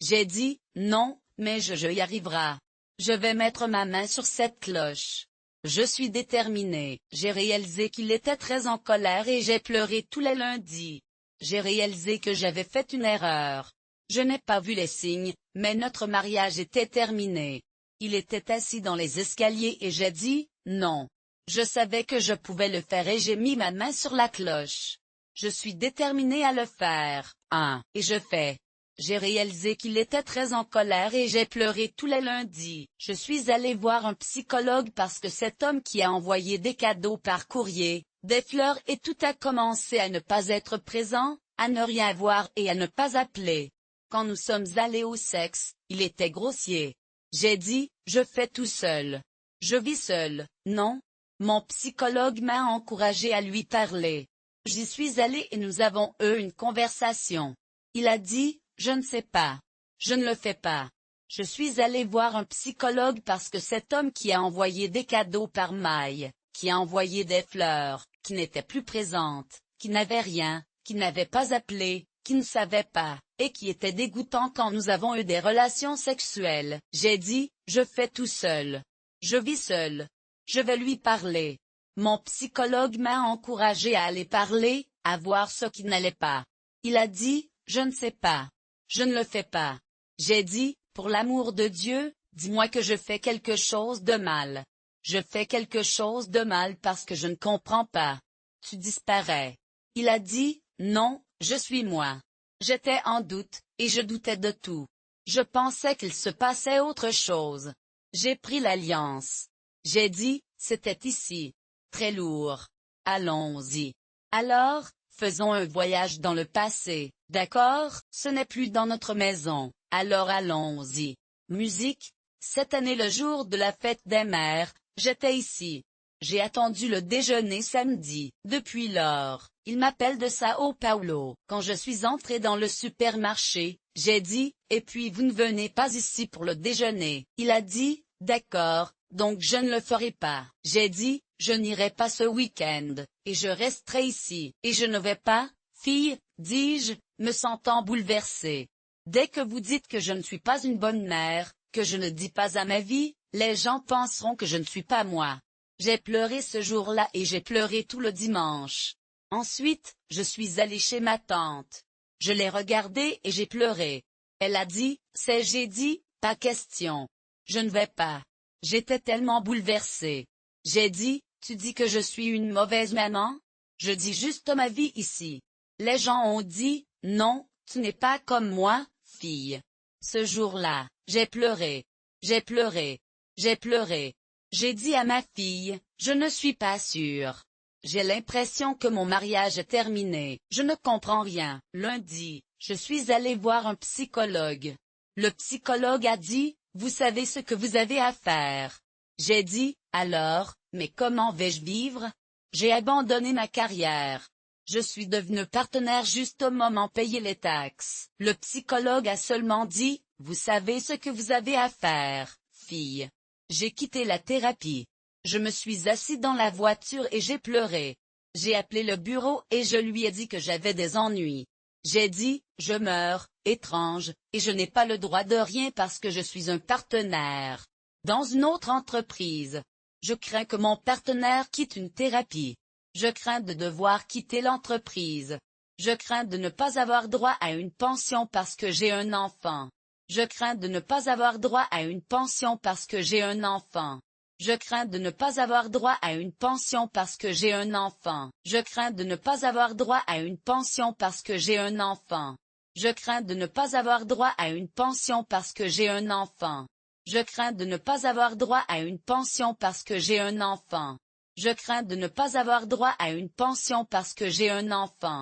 J'ai dit, non, mais je y arriverai. Je vais mettre ma main sur cette cloche. Je suis déterminé. J'ai réalisé qu'il était très en colère et j'ai pleuré tous les lundis. J'ai réalisé que j'avais fait une erreur. Je n'ai pas vu les signes, mais notre mariage était terminé. Il était assis dans les escaliers et j'ai dit, non. Je savais que je pouvais le faire et j'ai mis ma main sur la cloche. Je suis déterminé à le faire. Et je fais. J'ai réalisé qu'il était très en colère et j'ai pleuré tous les lundis. Je suis allé voir un psychologue parce que cet homme qui a envoyé des cadeaux par courrier, des fleurs et tout a commencé à ne pas être présent, à ne rien voir et à ne pas appeler. Quand nous sommes allés au sexe, il était grossier. J'ai dit, je fais tout seul. Je vis seul, non? Mon psychologue m'a encouragé à lui parler. J'y suis allé et nous avons eu une conversation. Il a dit, je ne sais pas. Je ne le fais pas. Je suis allé voir un psychologue parce que cet homme qui a envoyé des cadeaux par mail, qui a envoyé des fleurs, qui n'était plus présente, qui n'avait rien, qui n'avait pas appelé, qui ne savait pas, et qui était dégoûtant quand nous avons eu des relations sexuelles. J'ai dit, je fais tout seul. Je vis seul. Je vais lui parler. Mon psychologue m'a encouragé à aller parler, à voir ce qui n'allait pas. Il a dit, je ne sais pas. Je ne le fais pas. J'ai dit, pour l'amour de Dieu, dis-moi que je fais quelque chose de mal. Je fais quelque chose de mal parce que je ne comprends pas. Tu disparais. Il a dit, non, je suis moi. J'étais en doute, et je doutais de tout. Je pensais qu'il se passait autre chose. J'ai pris l'alliance. J'ai dit, c'était ici. Très lourd. Allons-y. Alors, faisons un voyage dans le passé, d'accord? Ce n'est plus dans notre maison, alors allons-y. Musique. Cette année le jour de la fête des mères, j'étais ici. J'ai attendu le déjeuner samedi. Depuis lors, il m'appelle de Sao Paulo. Quand je suis entré dans le supermarché, j'ai dit, et puis vous ne venez pas ici pour le déjeuner. Il a dit, d'accord, donc je ne le ferai pas. J'ai dit, je n'irai pas ce week-end, et je resterai ici. Et je ne vais pas, fille, dis-je, me sentant bouleversée. Dès que vous dites que je ne suis pas une bonne mère, que je ne dis pas à ma vie, les gens penseront que je ne suis pas moi. J'ai pleuré ce jour-là et j'ai pleuré tout le dimanche. Ensuite, je suis allée chez ma tante. Je l'ai regardée et j'ai pleuré. Elle a dit, j'ai dit, pas question. Je ne vais pas. J'étais tellement bouleversée. J'ai dit, tu dis que je suis une mauvaise maman? Je dis juste ma vie ici. Les gens ont dit, non, tu n'es pas comme moi, fille. Ce jour-là, j'ai pleuré. J'ai pleuré. J'ai pleuré. J'ai dit à ma fille, je ne suis pas sûre. J'ai l'impression que mon mariage est terminé. Je ne comprends rien. Lundi, je suis allée voir un psychologue. Le psychologue a dit, vous savez ce que vous avez à faire. J'ai dit, alors, mais comment vais-je vivre? J'ai abandonné ma carrière. Je suis devenue partenaire juste au moment payer les taxes. Le psychologue a seulement dit, vous savez ce que vous avez à faire, fille. J'ai quitté la thérapie. Je me suis assis dans la voiture et j'ai pleuré. J'ai appelé le bureau et je lui ai dit que j'avais des ennuis. J'ai dit, je meurs, étrange, et je n'ai pas le droit de rien parce que je suis un partenaire. Dans une autre entreprise. Je crains que mon partenaire quitte une thérapie. Je crains de devoir quitter l'entreprise. Je crains de ne pas avoir droit à une pension parce que j'ai un enfant. Je crains de ne pas avoir droit à une pension parce que j'ai un enfant. Je crains de ne pas avoir droit à une pension parce que j'ai un enfant. Je crains de ne pas avoir droit à une pension parce que j'ai un enfant. Je crains de ne pas avoir droit à une pension parce que j'ai un enfant. Je crains de ne pas avoir droit à une pension parce que j'ai un enfant. Je crains de ne pas avoir droit à une pension parce que j'ai un enfant.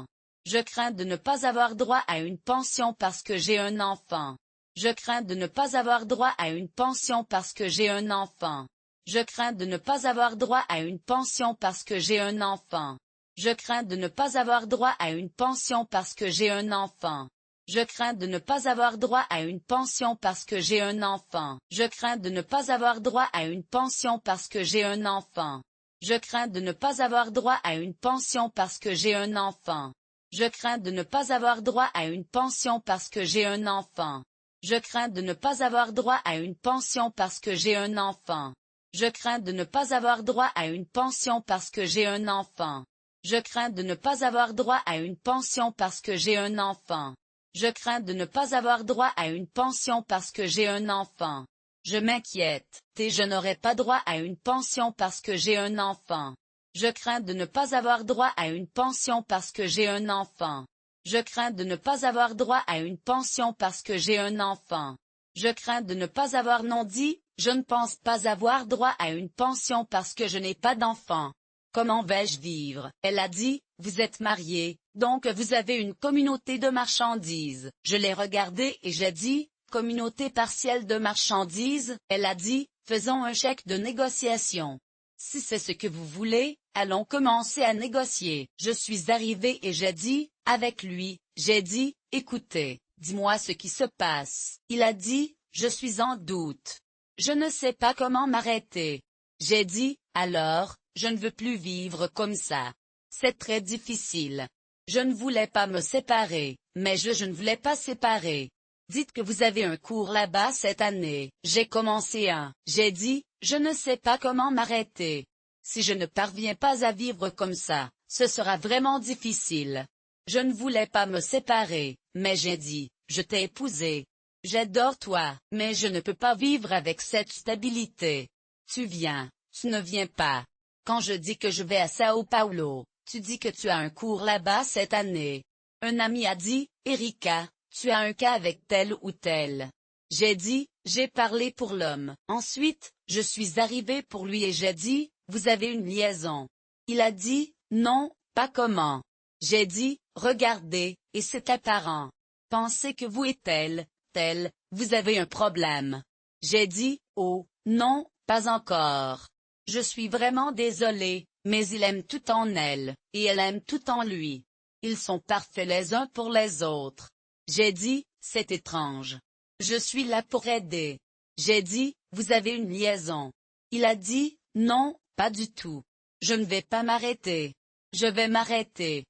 Je crains de ne pas avoir droit à une pension parce que j'ai un enfant. Je crains de ne pas avoir droit à une pension parce que j'ai un enfant. Je crains de ne pas avoir droit à une pension parce que j'ai un enfant. Je crains de ne pas avoir droit à une pension parce que j'ai un enfant. Je crains de ne pas avoir droit à une pension parce que j'ai un enfant. Je crains de ne pas avoir droit à une pension parce que j'ai un enfant. Je crains de ne pas avoir droit à une pension parce que j'ai un enfant. Je crains de ne pas avoir droit à une pension parce que j'ai un enfant. Je crains de ne pas avoir droit à une pension parce que j'ai un enfant. Je crains de ne pas avoir droit à une pension parce que j'ai un enfant. Je crains de ne pas avoir droit à une pension parce que j'ai un enfant. Je crains de ne pas avoir droit à une pension parce que j'ai un enfant. Je m'inquiète, et je n'aurai pas droit à une pension parce que j'ai un enfant. Je crains de ne pas avoir droit à une pension parce que j'ai un enfant. Je crains de ne pas avoir droit à une pension parce que j'ai un enfant. Je crains de ne pas avoir non dit, je ne pense pas avoir droit à une pension parce que je n'ai pas d'enfant. Comment vais-je vivre? Elle a dit, vous êtes marié, donc vous avez une communauté de marchandises. Je l'ai regardée et j'ai dit, communauté partielle de marchandises? Elle a dit, faisons un chèque de négociation. Si c'est ce que vous voulez, allons commencer à négocier. Je suis arrivée et j'ai dit, avec lui, j'ai dit, écoutez, dis-moi ce qui se passe. Il a dit, je suis en doute. Je ne sais pas comment m'arrêter. J'ai dit, alors, je ne veux plus vivre comme ça. C'est très difficile. Je ne voulais pas me séparer, mais je ne voulais pas séparer. Dites que vous avez un cours là-bas cette année. J'ai commencé un. J'ai dit, je ne sais pas comment m'arrêter. Si je ne parviens pas à vivre comme ça, ce sera vraiment difficile. Je ne voulais pas me séparer, mais j'ai dit, je t'ai épousé. J'adore toi, mais je ne peux pas vivre avec cette stabilité. Tu viens, tu ne viens pas. Quand je dis que je vais à Sao Paulo, tu dis que tu as un cours là-bas cette année. Un ami a dit, Erika, tu as un cas avec tel ou tel. J'ai dit, j'ai parlé pour l'homme. Ensuite, je suis arrivé pour lui et j'ai dit, vous avez une liaison. Il a dit, non, pas comment. J'ai dit, regardez, et c'est apparent. Pensez que vous et tel, vous avez un problème. J'ai dit, oh, non, pas encore. Je suis vraiment désolé, mais il aime tout en elle, et elle aime tout en lui. Ils sont parfaits les uns pour les autres. J'ai dit, c'est étrange. Je suis là pour aider. J'ai dit, vous avez une liaison. Il a dit, non, pas du tout. Je ne vais pas m'arrêter. Je vais m'arrêter.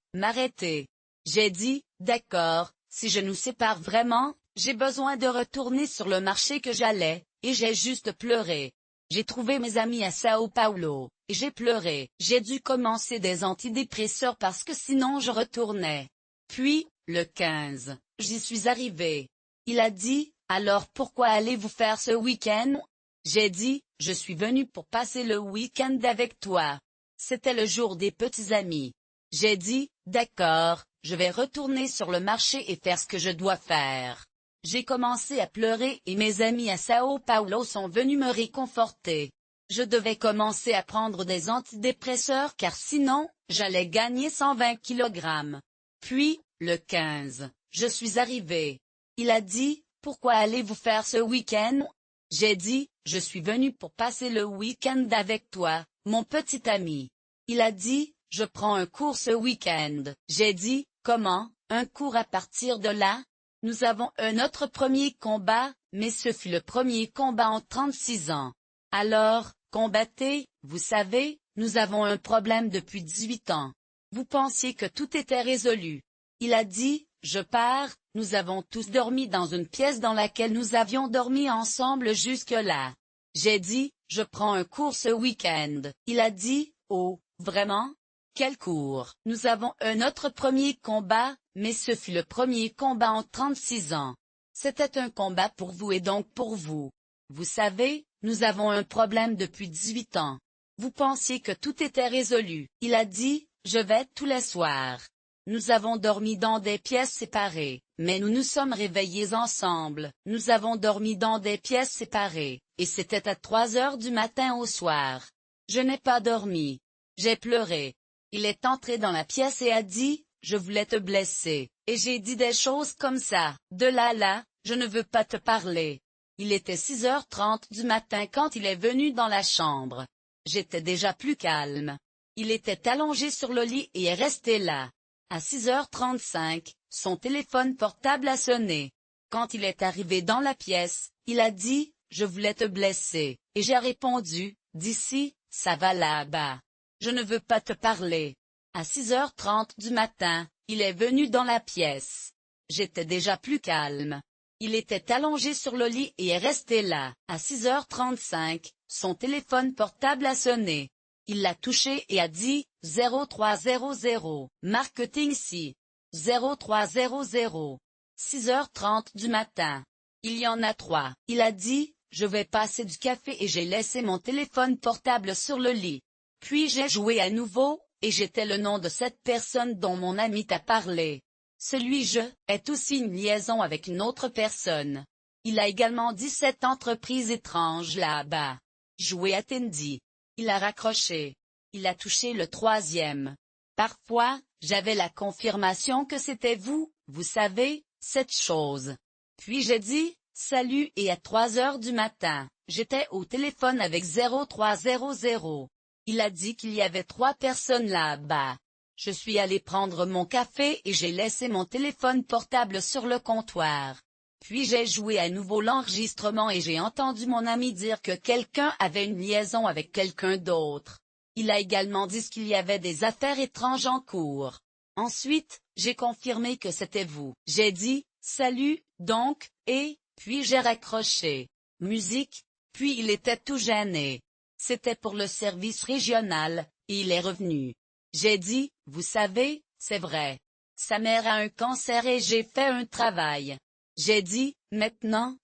J'ai dit, d'accord, si je nous sépare vraiment, j'ai besoin de retourner sur le marché que j'allais, et j'ai juste pleuré. J'ai trouvé mes amis à Sao Paulo, et j'ai pleuré. J'ai dû commencer des antidépresseurs parce que sinon je retournais. Puis, le 15, j'y suis arrivé. Il a dit, alors pourquoi allez-vous faire ce week-end? J'ai dit, je suis venu pour passer le week-end avec toi. C'était le jour des petits amis. J'ai dit, d'accord, je vais retourner sur le marché et faire ce que je dois faire. J'ai commencé à pleurer et mes amis à Sao Paulo sont venus me réconforter. Je devais commencer à prendre des antidépresseurs car sinon, j'allais gagner 120 kg. Puis, le 15, je suis arrivé. Il a dit, pourquoi allez-vous faire ce week-end? J'ai dit, je suis venu pour passer le week-end avec toi, mon petit ami. Il a dit, je prends un cours ce week-end. J'ai dit, comment, un cours à partir de là? Nous avons un autre premier combat, mais ce fut le premier combat en 36 ans. Alors, combattez, vous savez, nous avons un problème depuis 18 ans. Vous pensiez que tout était résolu. Il a dit, je pars, nous avons tous dormi dans une pièce dans laquelle nous avions dormi ensemble jusque-là. J'ai dit, je prends un cours ce week-end. Il a dit, oh, vraiment? Quel cours? Nous avons un autre premier combat, mais ce fut le premier combat en 36 ans. C'était un combat pour vous et donc pour vous. Vous savez, nous avons un problème depuis 18 ans. Vous pensiez que tout était résolu. Il a dit, je vais tous les soirs. Nous avons dormi dans des pièces séparées, mais nous nous sommes réveillés ensemble. Nous avons dormi dans des pièces séparées, et c'était à 3 heures du matin au soir. Je n'ai pas dormi. J'ai pleuré. Il est entré dans la pièce et a dit, je voulais te blesser, et j'ai dit des choses comme ça, de là, je ne veux pas te parler. Il était 6h30 du matin quand il est venu dans la chambre. J'étais déjà plus calme. Il était allongé sur le lit et est resté là. À 6h35, son téléphone portable a sonné. Quand il est arrivé dans la pièce, il a dit, je voulais te blesser, et j'ai répondu, d'ici, ça va là-bas. Je ne veux pas te parler. À 6h30 du matin, il est venu dans la pièce. J'étais déjà plus calme. Il était allongé sur le lit et est resté là. À 6h35, son téléphone portable a sonné. Il l'a touché et a dit, 0300, marketing si. 0300. 6h30 du matin. Il y en a 3. Il a dit, je vais passer du café et j'ai laissé mon téléphone portable sur le lit. Puis j'ai joué à nouveau, et j'étais le nom de cette personne dont mon ami t'a parlé. Celui je est aussi une liaison avec une autre personne. Il a également dit cette entreprise étrange là-bas. Joué à Tindy. Il a raccroché. Il a touché le 3e. Parfois, j'avais la confirmation que c'était vous, vous savez, cette chose. Puis j'ai dit, salut et à 3 heures du matin, j'étais au téléphone avec 0300. Il a dit qu'il y avait 3 personnes là-bas. Je suis allé prendre mon café et j'ai laissé mon téléphone portable sur le comptoir. Puis j'ai joué à nouveau l'enregistrement et j'ai entendu mon ami dire que quelqu'un avait une liaison avec quelqu'un d'autre. Il a également dit qu'il y avait des affaires étranges en cours. Ensuite, j'ai confirmé que c'était vous. J'ai dit, salut, donc, et, puis j'ai raccroché. Musique, puis il était tout gêné. C'était pour le service régional, et il est revenu. J'ai dit, vous savez, c'est vrai. Sa mère a un cancer et j'ai fait un travail. J'ai dit, maintenant,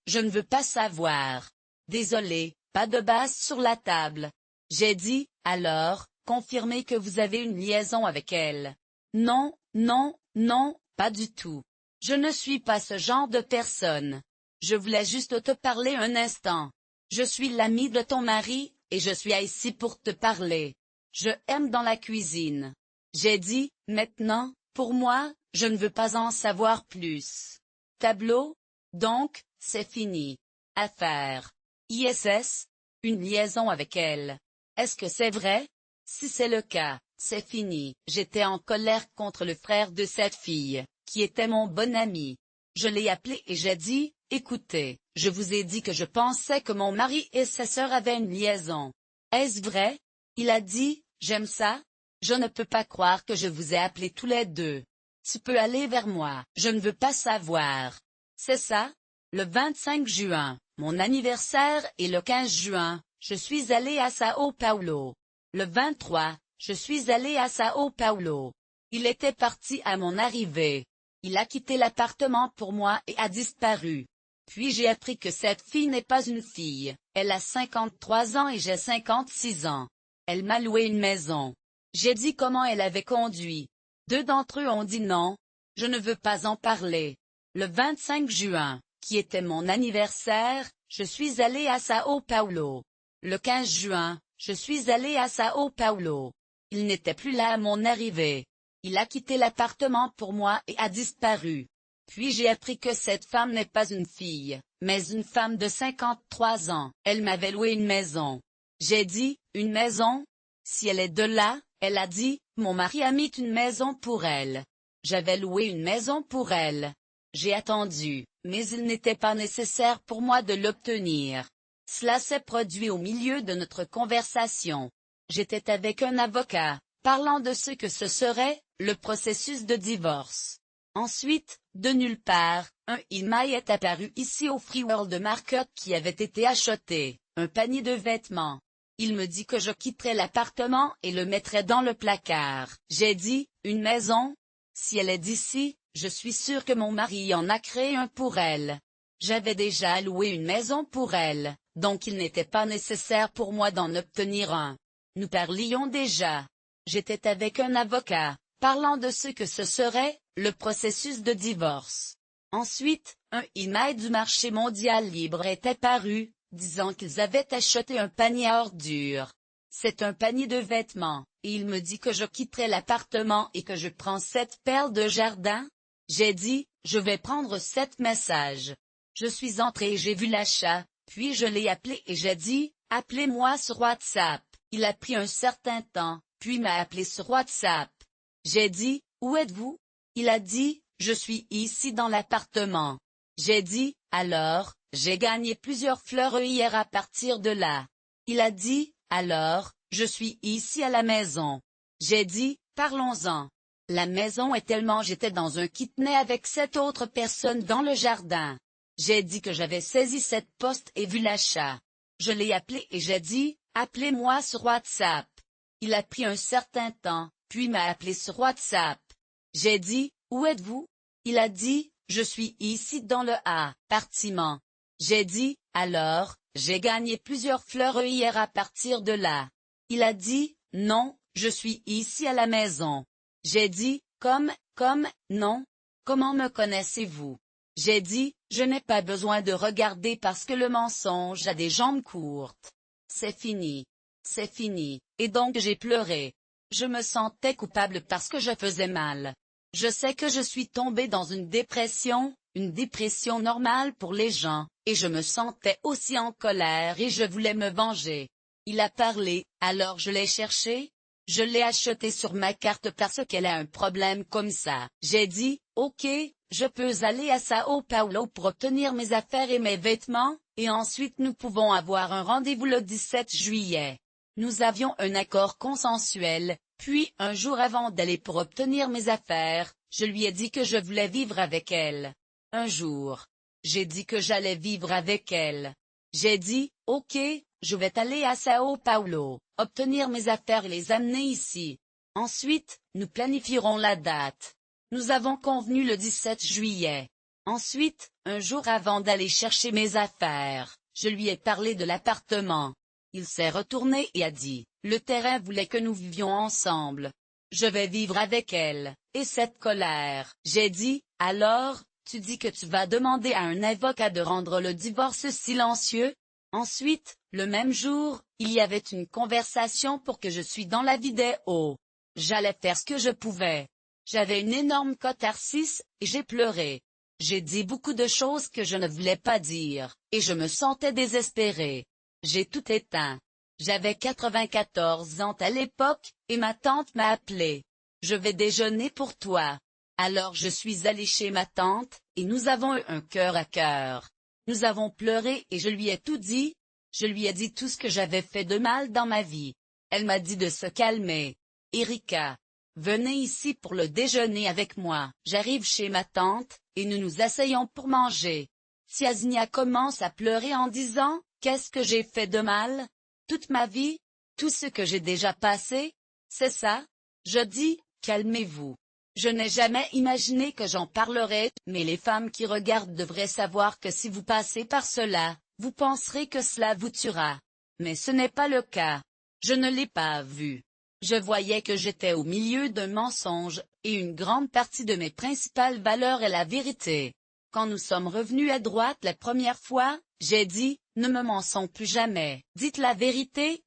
je ne veux pas savoir. Désolé, pas de base sur la table. J'ai dit, alors, confirmez que vous avez une liaison avec elle. Non, non, non, pas du tout. Je ne suis pas ce genre de personne. Je voulais juste te parler un instant. Je suis l'ami de ton mari, et je suis ici pour te parler. Je aime dans la cuisine. J'ai dit, maintenant, pour moi, je ne veux pas en savoir plus. Tableau? Donc, c'est fini. Affaire. ISS? Une liaison avec elle. Est-ce que c'est vrai? Si c'est le cas, c'est fini. J'étais en colère contre le frère de cette fille, qui était mon bon ami. Je l'ai appelé et j'ai dit, écoutez, je vous ai dit que je pensais que mon mari et sa sœur avaient une liaison. Est-ce vrai? Il a dit, j'aime ça. Je ne peux pas croire que je vous ai appelés tous les deux. Tu peux aller vers moi, je ne veux pas savoir. C'est ça? Le 25 juin, mon anniversaire et le 15 juin, je suis allé à Sao Paulo. Le 23, je suis allé à Sao Paulo. Il était parti à mon arrivée. Il a quitté l'appartement pour moi et a disparu. Puis j'ai appris que cette fille n'est pas une fille, elle a 53 ans et j'ai 56 ans. Elle m'a loué une maison. J'ai dit comment elle avait conduit. 2 d'entre eux ont dit non, je ne veux pas en parler. Le 25 juin, qui était mon anniversaire, je suis allé à Sao Paulo. Le 15 juin, je suis allé à Sao Paulo. Il n'était plus là à mon arrivée. Il a quitté l'appartement pour moi et a disparu. Puis j'ai appris que cette femme n'est pas une fille, mais une femme de 53 ans. Elle m'avait loué une maison. J'ai dit, une maison? Si elle est de là, elle a dit, mon mari a mis une maison pour elle. J'avais loué une maison pour elle. J'ai attendu, mais il n'était pas nécessaire pour moi de l'obtenir. Cela s'est produit au milieu de notre conversation. J'étais avec un avocat, parlant de ce que ce serait, le processus de divorce. Ensuite, de nulle part, un email est apparu ici au Free World Market qui avait été acheté, un panier de vêtements. Il me dit que je quitterai l'appartement et le mettrai dans le placard. J'ai dit, une maison? Si elle est d'ici, je suis sûr que mon mari en a créé un pour elle. J'avais déjà loué une maison pour elle, donc il n'était pas nécessaire pour moi d'en obtenir un. Nous parlions déjà. J'étais avec un avocat, parlant de ce que ce serait, le processus de divorce. Ensuite, un email du marché mondial libre est apparu, disant qu'ils avaient acheté un panier à ordures. C'est un panier de vêtements, et il me dit que je quitterai l'appartement et que je prends 7 perles de jardin. J'ai dit, je vais prendre 7 messages. Je suis entré et j'ai vu l'achat, puis je l'ai appelé et j'ai dit, appelez-moi sur WhatsApp. Il a pris un certain temps, puis m'a appelé sur WhatsApp. J'ai dit, où êtes-vous? Il a dit, je suis ici dans l'appartement. J'ai dit, alors, j'ai gagné plusieurs fleurs hier à partir de là. Il a dit, alors, je suis ici à la maison. J'ai dit, parlons-en. La maison est tellement j'étais dans un kidney avec 7 autres personnes dans le jardin. J'ai dit que j'avais saisi cette poste et vu l'achat. Je l'ai appelé et j'ai dit, appelez-moi sur WhatsApp. Il a pris un certain temps, puis m'a appelé sur WhatsApp. J'ai dit, où êtes-vous? Il a dit, je suis ici dans le appartement. J'ai dit, alors, j'ai gagné plusieurs fleurs hier à partir de là. Il a dit, non, je suis ici à la maison. J'ai dit, non. Comment me connaissez-vous? J'ai dit, je n'ai pas besoin de regarder parce que le mensonge a des jambes courtes. C'est fini. C'est fini. Et donc j'ai pleuré. Je me sentais coupable parce que je faisais mal. Je sais que je suis tombée dans une dépression normale pour les gens, et je me sentais aussi en colère et je voulais me venger. Il a parlé, alors je l'ai cherché. Je l'ai acheté sur ma carte parce qu'elle a un problème comme ça. J'ai dit, ok, je peux aller à Sao Paulo pour obtenir mes affaires et mes vêtements, et ensuite nous pouvons avoir un rendez-vous le 17 juillet. Nous avions un accord consensuel, puis un jour avant d'aller pour obtenir mes affaires, je lui ai dit que je voulais vivre avec elle. Un jour, j'ai dit que j'allais vivre avec elle. J'ai dit, ok, je vais aller à Sao Paulo, obtenir mes affaires et les amener ici. Ensuite, nous planifierons la date. Nous avons convenu le 17 juillet. Ensuite, un jour avant d'aller chercher mes affaires, je lui ai parlé de l'appartement. Il s'est retourné et a dit, le terrain voulait que nous vivions ensemble. Je vais vivre avec elle, et cette colère. J'ai dit, alors, tu dis que tu vas demander à un avocat de rendre le divorce silencieux? Ensuite, le même jour, il y avait une conversation pour que je suis dans la vidéo. J'allais faire ce que je pouvais. J'avais une énorme catharsis, et j'ai pleuré. J'ai dit beaucoup de choses que je ne voulais pas dire, et je me sentais désespéré. J'ai tout éteint. J'avais 94 ans à l'époque, et ma tante m'a appelé. Je vais déjeuner pour toi. Alors je suis allé chez ma tante, et nous avons eu un cœur à cœur. Nous avons pleuré et je lui ai tout dit. Je lui ai dit tout ce que j'avais fait de mal dans ma vie. Elle m'a dit de se calmer. Erika, venez ici pour le déjeuner avec moi. J'arrive chez ma tante, et nous nous asseyons pour manger. Tiaznia commence à pleurer en disant, qu'est-ce que j'ai fait de mal? Toute ma vie? Tout ce que j'ai déjà passé? C'est ça? Je dis, calmez-vous. Je n'ai jamais imaginé que j'en parlerais, mais les femmes qui regardent devraient savoir que si vous passez par cela, vous penserez que cela vous tuera. Mais ce n'est pas le cas. Je ne l'ai pas vu. Je voyais que j'étais au milieu d'un mensonge, et une grande partie de mes principales valeurs est la vérité. Quand nous sommes revenus à droite la première fois, j'ai dit, ne me mensons plus jamais. Dites la vérité,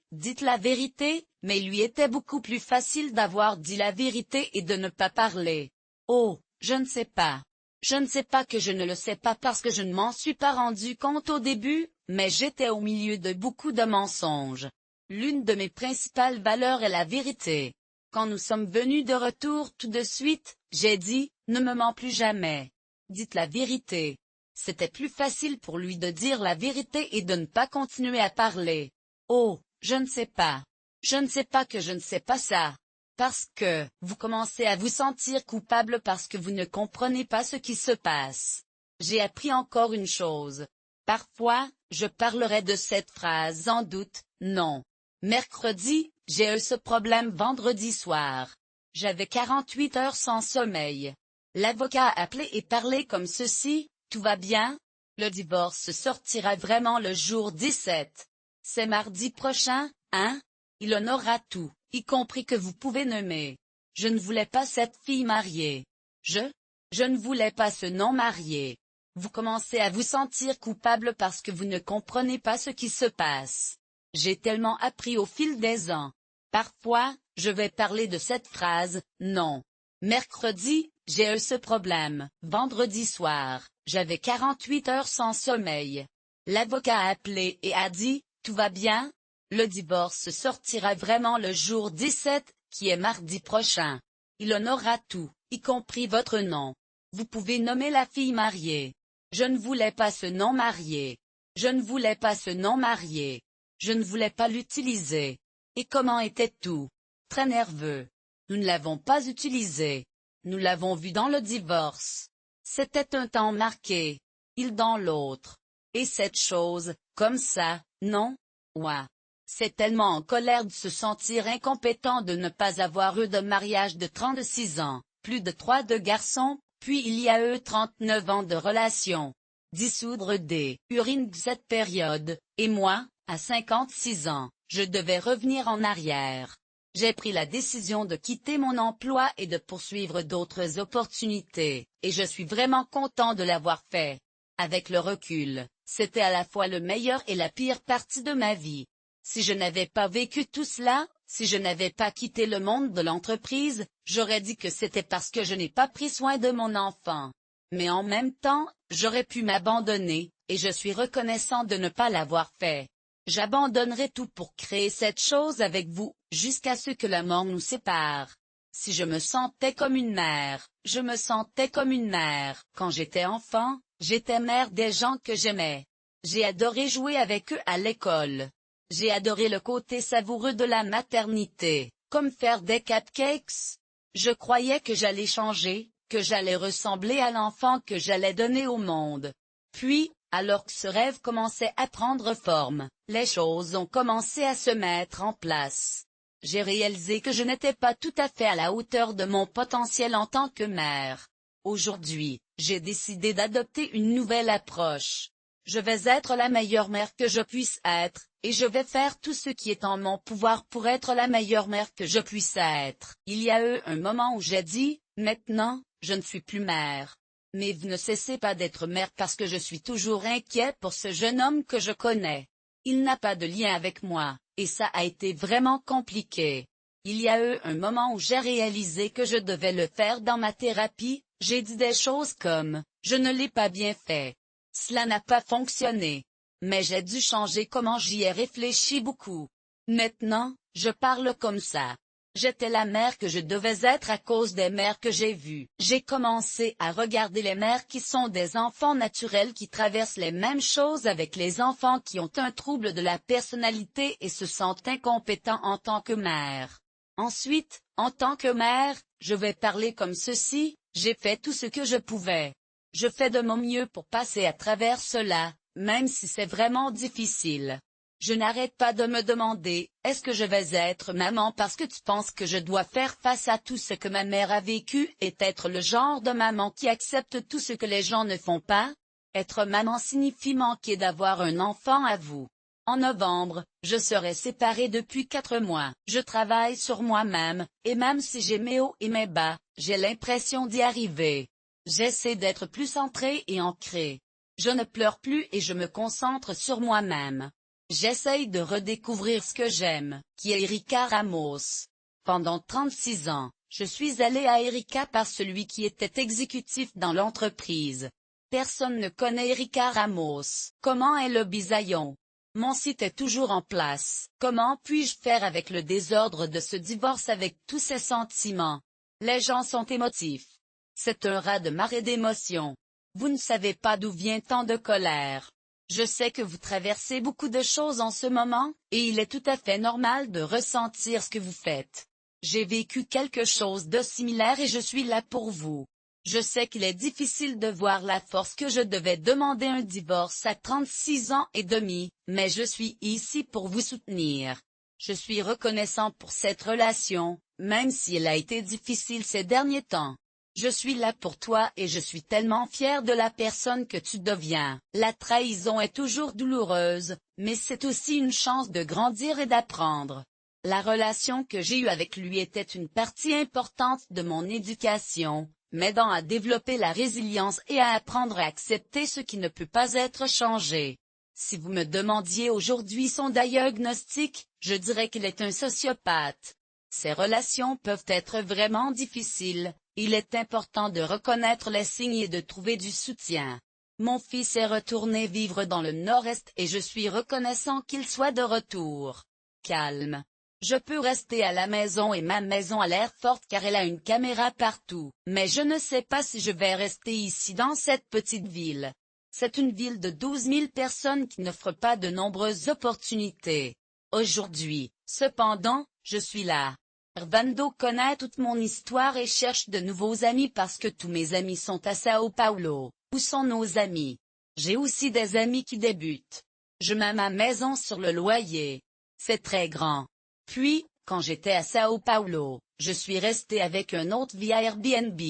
mais il lui était beaucoup plus facile d'avoir dit la vérité et de ne pas parler. Oh, je ne sais pas. Je ne sais pas que je ne le sais pas parce que je ne m'en suis pas rendu compte au début, mais j'étais au milieu de beaucoup de mensonges. L'une de mes principales valeurs est la vérité. Quand nous sommes venus de retour tout de suite, j'ai dit, ne me mens plus jamais. Dites la vérité. C'était plus facile pour lui de dire la vérité et de ne pas continuer à parler. Oh, je ne sais pas. Je ne sais pas que je ne sais pas ça. Parce que, vous commencez à vous sentir coupable parce que vous ne comprenez pas ce qui se passe. J'ai appris encore une chose. Parfois, je parlerai de cette phrase sans doute, non. Mercredi, j'ai eu ce problème vendredi soir. J'avais 48 heures sans sommeil. L'avocat a appelé et parlé comme ceci, tout va bien? Le divorce sortira vraiment le jour 17. C'est mardi prochain, hein? Il en aura tout, y compris que vous pouvez nommer. Je ne voulais pas cette fille mariée. Je ne voulais pas ce non marié. Vous commencez à vous sentir coupable parce que vous ne comprenez pas ce qui se passe. J'ai tellement appris au fil des ans. Parfois, je vais parler de cette phrase, non. Mercredi, j'ai eu ce problème. Vendredi soir, j'avais 48 heures sans sommeil. L'avocat a appelé et a dit, tout va bien? Le divorce sortira vraiment le jour 17, qui est mardi prochain. Il en aura tout, y compris votre nom. Vous pouvez nommer la fille mariée. Je ne voulais pas ce nom marié. Je ne voulais pas ce nom marié. Je ne voulais pas l'utiliser. Et comment était tout? Très nerveux. Nous ne l'avons pas utilisé. Nous l'avons vu dans le divorce. C'était un temps marqué. Il dans l'autre. Et cette chose, comme ça, non? Ouais. C'est tellement en colère de se sentir incompétent de ne pas avoir eu de mariage de 36 ans, plus de 3 de garçons, puis il y a eu 39 ans de relation. Dissoudre des urines de cette période, et moi, à 56 ans, je devais revenir en arrière. J'ai pris la décision de quitter mon emploi et de poursuivre d'autres opportunités, et je suis vraiment content de l'avoir fait. Avec le recul, c'était à la fois le meilleur et la pire partie de ma vie. Si je n'avais pas vécu tout cela, si je n'avais pas quitté le monde de l'entreprise, j'aurais dit que c'était parce que je n'ai pas pris soin de mon enfant. Mais en même temps, j'aurais pu m'abandonner, et je suis reconnaissant de ne pas l'avoir fait. J'abandonnerai tout pour créer cette chose avec vous, jusqu'à ce que la mort nous sépare. Si je me sentais comme une mère, je me sentais comme une mère. Quand j'étais enfant, j'étais mère des gens que j'aimais. J'ai adoré jouer avec eux à l'école. J'ai adoré le côté savoureux de la maternité, comme faire des cupcakes. Je croyais que j'allais changer, que j'allais ressembler à l'enfant que j'allais donner au monde. Puis, alors que ce rêve commençait à prendre forme, les choses ont commencé à se mettre en place. J'ai réalisé que je n'étais pas tout à fait à la hauteur de mon potentiel en tant que mère. Aujourd'hui, j'ai décidé d'adopter une nouvelle approche. Je vais être la meilleure mère que je puisse être, et je vais faire tout ce qui est en mon pouvoir pour être la meilleure mère que je puisse être. Il y a eu un moment où j'ai dit, maintenant, je ne suis plus mère. Mais vous ne cessez pas d'être mère parce que je suis toujours inquiet pour ce jeune homme que je connais. Il n'a pas de lien avec moi, et ça a été vraiment compliqué. Il y a eu un moment où j'ai réalisé que je devais le faire dans ma thérapie, j'ai dit des choses comme, je ne l'ai pas bien fait. Cela n'a pas fonctionné. Mais j'ai dû changer comment j'y ai réfléchi beaucoup. Maintenant, je parle comme ça. J'étais la mère que je devais être à cause des mères que j'ai vues. J'ai commencé à regarder les mères qui sont des enfants naturels qui traversent les mêmes choses avec les enfants qui ont un trouble de la personnalité et se sentent incompétents en tant que mère. Ensuite, en tant que mère, je vais parler comme ceci, j'ai fait tout ce que je pouvais. Je fais de mon mieux pour passer à travers cela, même si c'est vraiment difficile. Je n'arrête pas de me demander, est-ce que je vais être maman parce que tu penses que je dois faire face à tout ce que ma mère a vécu et être le genre de maman qui accepte tout ce que les gens ne font pas? Être maman signifie manquer d'avoir un enfant à vous. En novembre, je serai séparée depuis 4 mois. Je travaille sur moi-même, et même si j'ai mes hauts et mes bas, j'ai l'impression d'y arriver. J'essaie d'être plus centrée et ancrée. Je ne pleure plus et je me concentre sur moi-même. J'essaye de redécouvrir ce que j'aime, qui est Erika Ramos. Pendant 36 ans, je suis allée à Erika par celui qui était exécutif dans l'entreprise. Personne ne connaît Erika Ramos. Comment est le bisaillon? Mon site est toujours en place. Comment puis-je faire avec le désordre de ce divorce avec tous ces sentiments? Les gens sont émotifs. C'est un raz-de-marée d'émotions. Vous ne savez pas d'où vient tant de colère. Je sais que vous traversez beaucoup de choses en ce moment, et il est tout à fait normal de ressentir ce que vous faites. J'ai vécu quelque chose de similaire et je suis là pour vous. Je sais qu'il est difficile de voir la force que je devais demander un divorce à 36 ans et demi, mais je suis ici pour vous soutenir. Je suis reconnaissant pour cette relation, même si elle a été difficile ces derniers temps. Je suis là pour toi et je suis tellement fière de la personne que tu deviens. La trahison est toujours douloureuse, mais c'est aussi une chance de grandir et d'apprendre. La relation que j'ai eue avec lui était une partie importante de mon éducation, m'aidant à développer la résilience et à apprendre à accepter ce qui ne peut pas être changé. Si vous me demandiez aujourd'hui son diagnostic, je dirais qu'il est un sociopathe. Ces relations peuvent être vraiment difficiles. Il est important de reconnaître les signes et de trouver du soutien. Mon fils est retourné vivre dans le Nord-Est et je suis reconnaissant qu'il soit de retour. Calme. Je peux rester à la maison et ma maison a l'air forte car elle a une caméra partout, mais je ne sais pas si je vais rester ici dans cette petite ville. C'est une ville de 12 000 personnes qui n'offre pas de nombreuses opportunités. Aujourd'hui, cependant, je suis là. Arvando connaît toute mon histoire et cherche de nouveaux amis parce que tous mes amis sont à Sao Paulo. Où sont nos amis? J'ai aussi des amis qui débutent. Je mets ma maison sur le loyer. C'est très grand. Puis, quand j'étais à Sao Paulo, je suis restée avec un autre via Airbnb.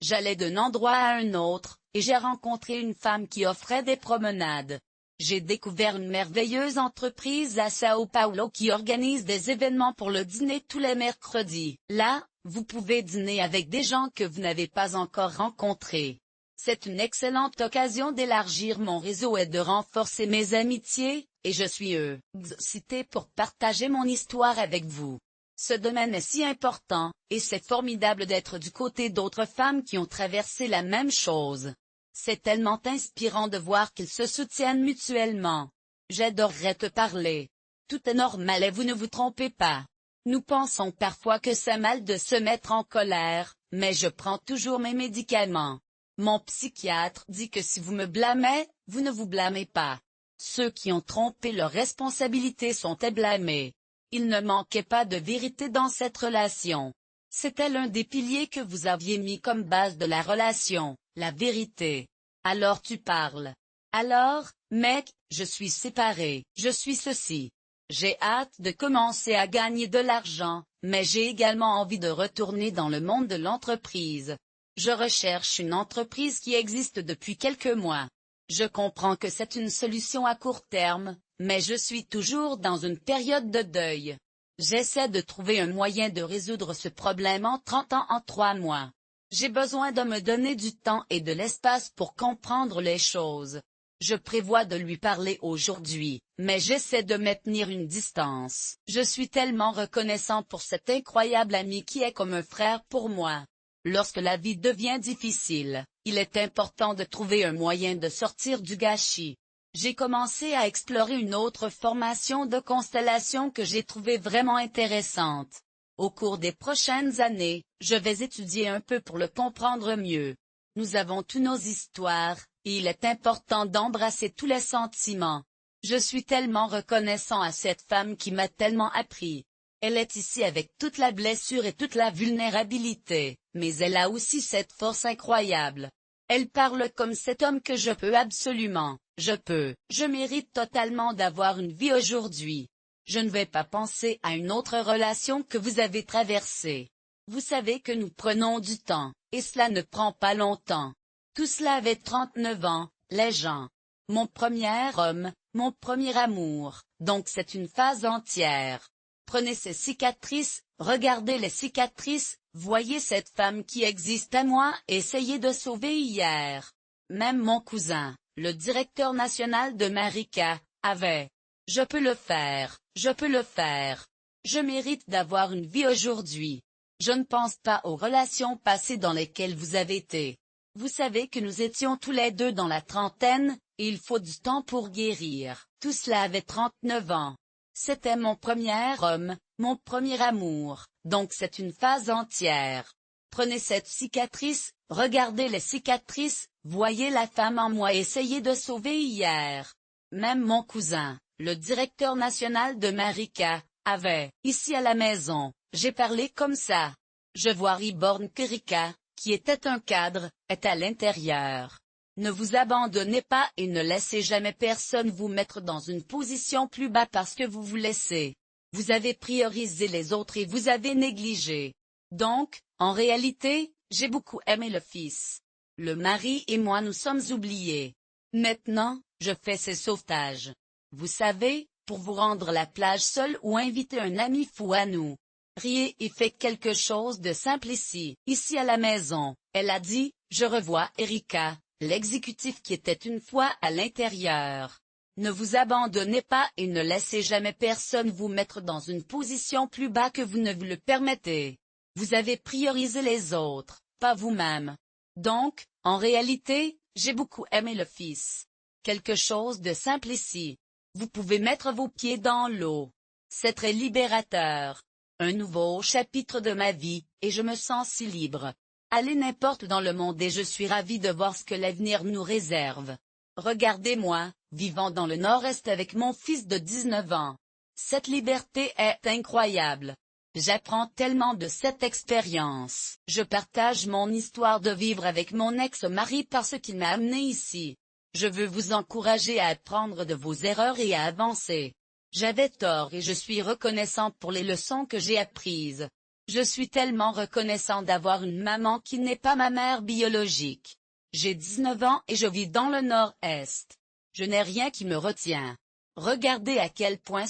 J'allais d'un endroit à un autre, et j'ai rencontré une femme qui offrait des promenades. J'ai découvert une merveilleuse entreprise à Sao Paulo qui organise des événements pour le dîner tous les mercredis. Là, vous pouvez dîner avec des gens que vous n'avez pas encore rencontrés. C'est une excellente occasion d'élargir mon réseau et de renforcer mes amitiés, et je suis excitée pour partager mon histoire avec vous. Ce domaine est si important, et c'est formidable d'être du côté d'autres femmes qui ont traversé la même chose. C'est tellement inspirant de voir qu'ils se soutiennent mutuellement. J'adorerais te parler. Tout est normal et vous ne vous trompez pas. Nous pensons parfois que c'est mal de se mettre en colère, mais je prends toujours mes médicaments. Mon psychiatre dit que si vous me blâmez, vous ne vous blâmez pas. Ceux qui ont trompé leurs responsabilités sont blâmés. Il ne manquait pas de vérité dans cette relation. C'était l'un des piliers que vous aviez mis comme base de la relation, la vérité. Alors tu parles. Alors, mec, je suis séparée, je suis ceci. J'ai hâte de commencer à gagner de l'argent, mais j'ai également envie de retourner dans le monde de l'entreprise. Je recherche une entreprise qui existe depuis quelques mois. Je comprends que c'est une solution à court terme, mais je suis toujours dans une période de deuil. J'essaie de trouver un moyen de résoudre ce problème en 30 ans en 3 mois. J'ai besoin de me donner du temps et de l'espace pour comprendre les choses. Je prévois de lui parler aujourd'hui, mais j'essaie de maintenir une distance. Je suis tellement reconnaissant pour cet incroyable ami qui est comme un frère pour moi. Lorsque la vie devient difficile, il est important de trouver un moyen de sortir du gâchis. J'ai commencé à explorer une autre formation de constellation que j'ai trouvée vraiment intéressante. Au cours des prochaines années, je vais étudier un peu pour le comprendre mieux. Nous avons tous nos histoires, et il est important d'embrasser tous les sentiments. Je suis tellement reconnaissant à cette femme qui m'a tellement appris. Elle est ici avec toute la blessure et toute la vulnérabilité, mais elle a aussi cette force incroyable. Elle parle comme cet homme que je peux absolument, je mérite totalement d'avoir une vie aujourd'hui. Je ne vais pas penser à une autre relation que vous avez traversée. Vous savez que nous prenons du temps, et cela ne prend pas longtemps. Tout cela avait 39 ans, les gens. Mon premier homme, mon premier amour, donc c'est une phase entière. Prenez ces cicatrices, regardez les cicatrices, voyez cette femme qui existe à moi, essayez de sauver hier. Même mon cousin, le directeur national de Marika, avait. Je peux le faire, je peux le faire. Je mérite d'avoir une vie aujourd'hui. Je ne pense pas aux relations passées dans lesquelles vous avez été. Vous savez que nous étions tous les deux dans la trentaine, et il faut du temps pour guérir. Tout cela avait 39 ans. C'était mon premier homme, mon premier amour, donc c'est une phase entière. Prenez cette cicatrice, regardez les cicatrices, voyez la femme en moi essayer de sauver hier. Même mon cousin, le directeur national de Marika, avait, ici à la maison, j'ai parlé comme ça. Je vois Reborn Kerika, qui était un cadre, est à l'intérieur. Ne vous abandonnez pas et ne laissez jamais personne vous mettre dans une position plus bas parce que vous vous laissez. Vous avez priorisé les autres et vous avez négligé. Donc, en réalité, j'ai beaucoup aimé le fils. Le mari et moi nous sommes oubliés. Maintenant, je fais ces sauvetages. Vous savez, pour vous rendre la plage seule ou inviter un ami fou à nous. Riez et faites quelque chose de simple ici à la maison. Elle a dit, je revois Erika, l'exécutif qui était une fois à l'intérieur. Ne vous abandonnez pas et ne laissez jamais personne vous mettre dans une position plus bas que vous ne vous le permettez. Vous avez priorisé les autres, pas vous-même. Donc, en réalité, j'ai beaucoup aimé le fils. Quelque chose de simple ici. Vous pouvez mettre vos pieds dans l'eau. C'est très libérateur. Un nouveau chapitre de ma vie, et je me sens si libre. Allez n'importe dans le monde et je suis ravi de voir ce que l'avenir nous réserve. Regardez-moi, vivant dans le Nord-Est avec mon fils de 19 ans. Cette liberté est incroyable. J'apprends tellement de cette expérience. Je partage mon histoire de vivre avec mon ex-mari parce qu'il m'a amené ici. Je veux vous encourager à apprendre de vos erreurs et à avancer. J'avais tort et je suis reconnaissant pour les leçons que j'ai apprises. Je suis tellement reconnaissant d'avoir une maman qui n'est pas ma mère biologique. J'ai 19 ans et je vis dans le Nord-Est. Je n'ai rien qui me retient. Regardez à quel point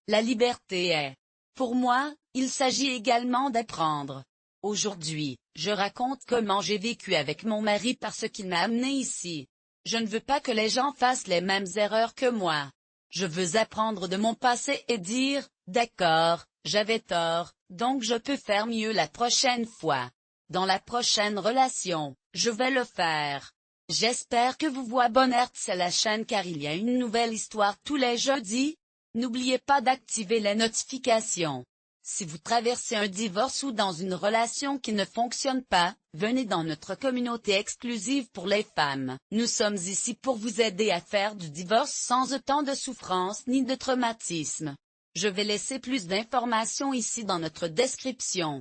la liberté est. Pour moi, il s'agit également d'apprendre. Aujourd'hui, je raconte comment j'ai vécu avec mon mari parce qu'il m'a amené ici. Je ne veux pas que les gens fassent les mêmes erreurs que moi. Je veux apprendre de mon passé et dire, d'accord, j'avais tort, donc je peux faire mieux la prochaine fois. Dans la prochaine relation, je vais le faire. J'espère que vous vous abonnez à la chaîne car il y a une nouvelle histoire tous les jeudis. N'oubliez pas d'activer les notifications. Si vous traversez un divorce ou dans une relation qui ne fonctionne pas, venez dans notre communauté exclusive pour les femmes. Nous sommes ici pour vous aider à faire du divorce sans autant de souffrance ni de traumatisme. Je vais laisser plus d'informations ici dans notre description.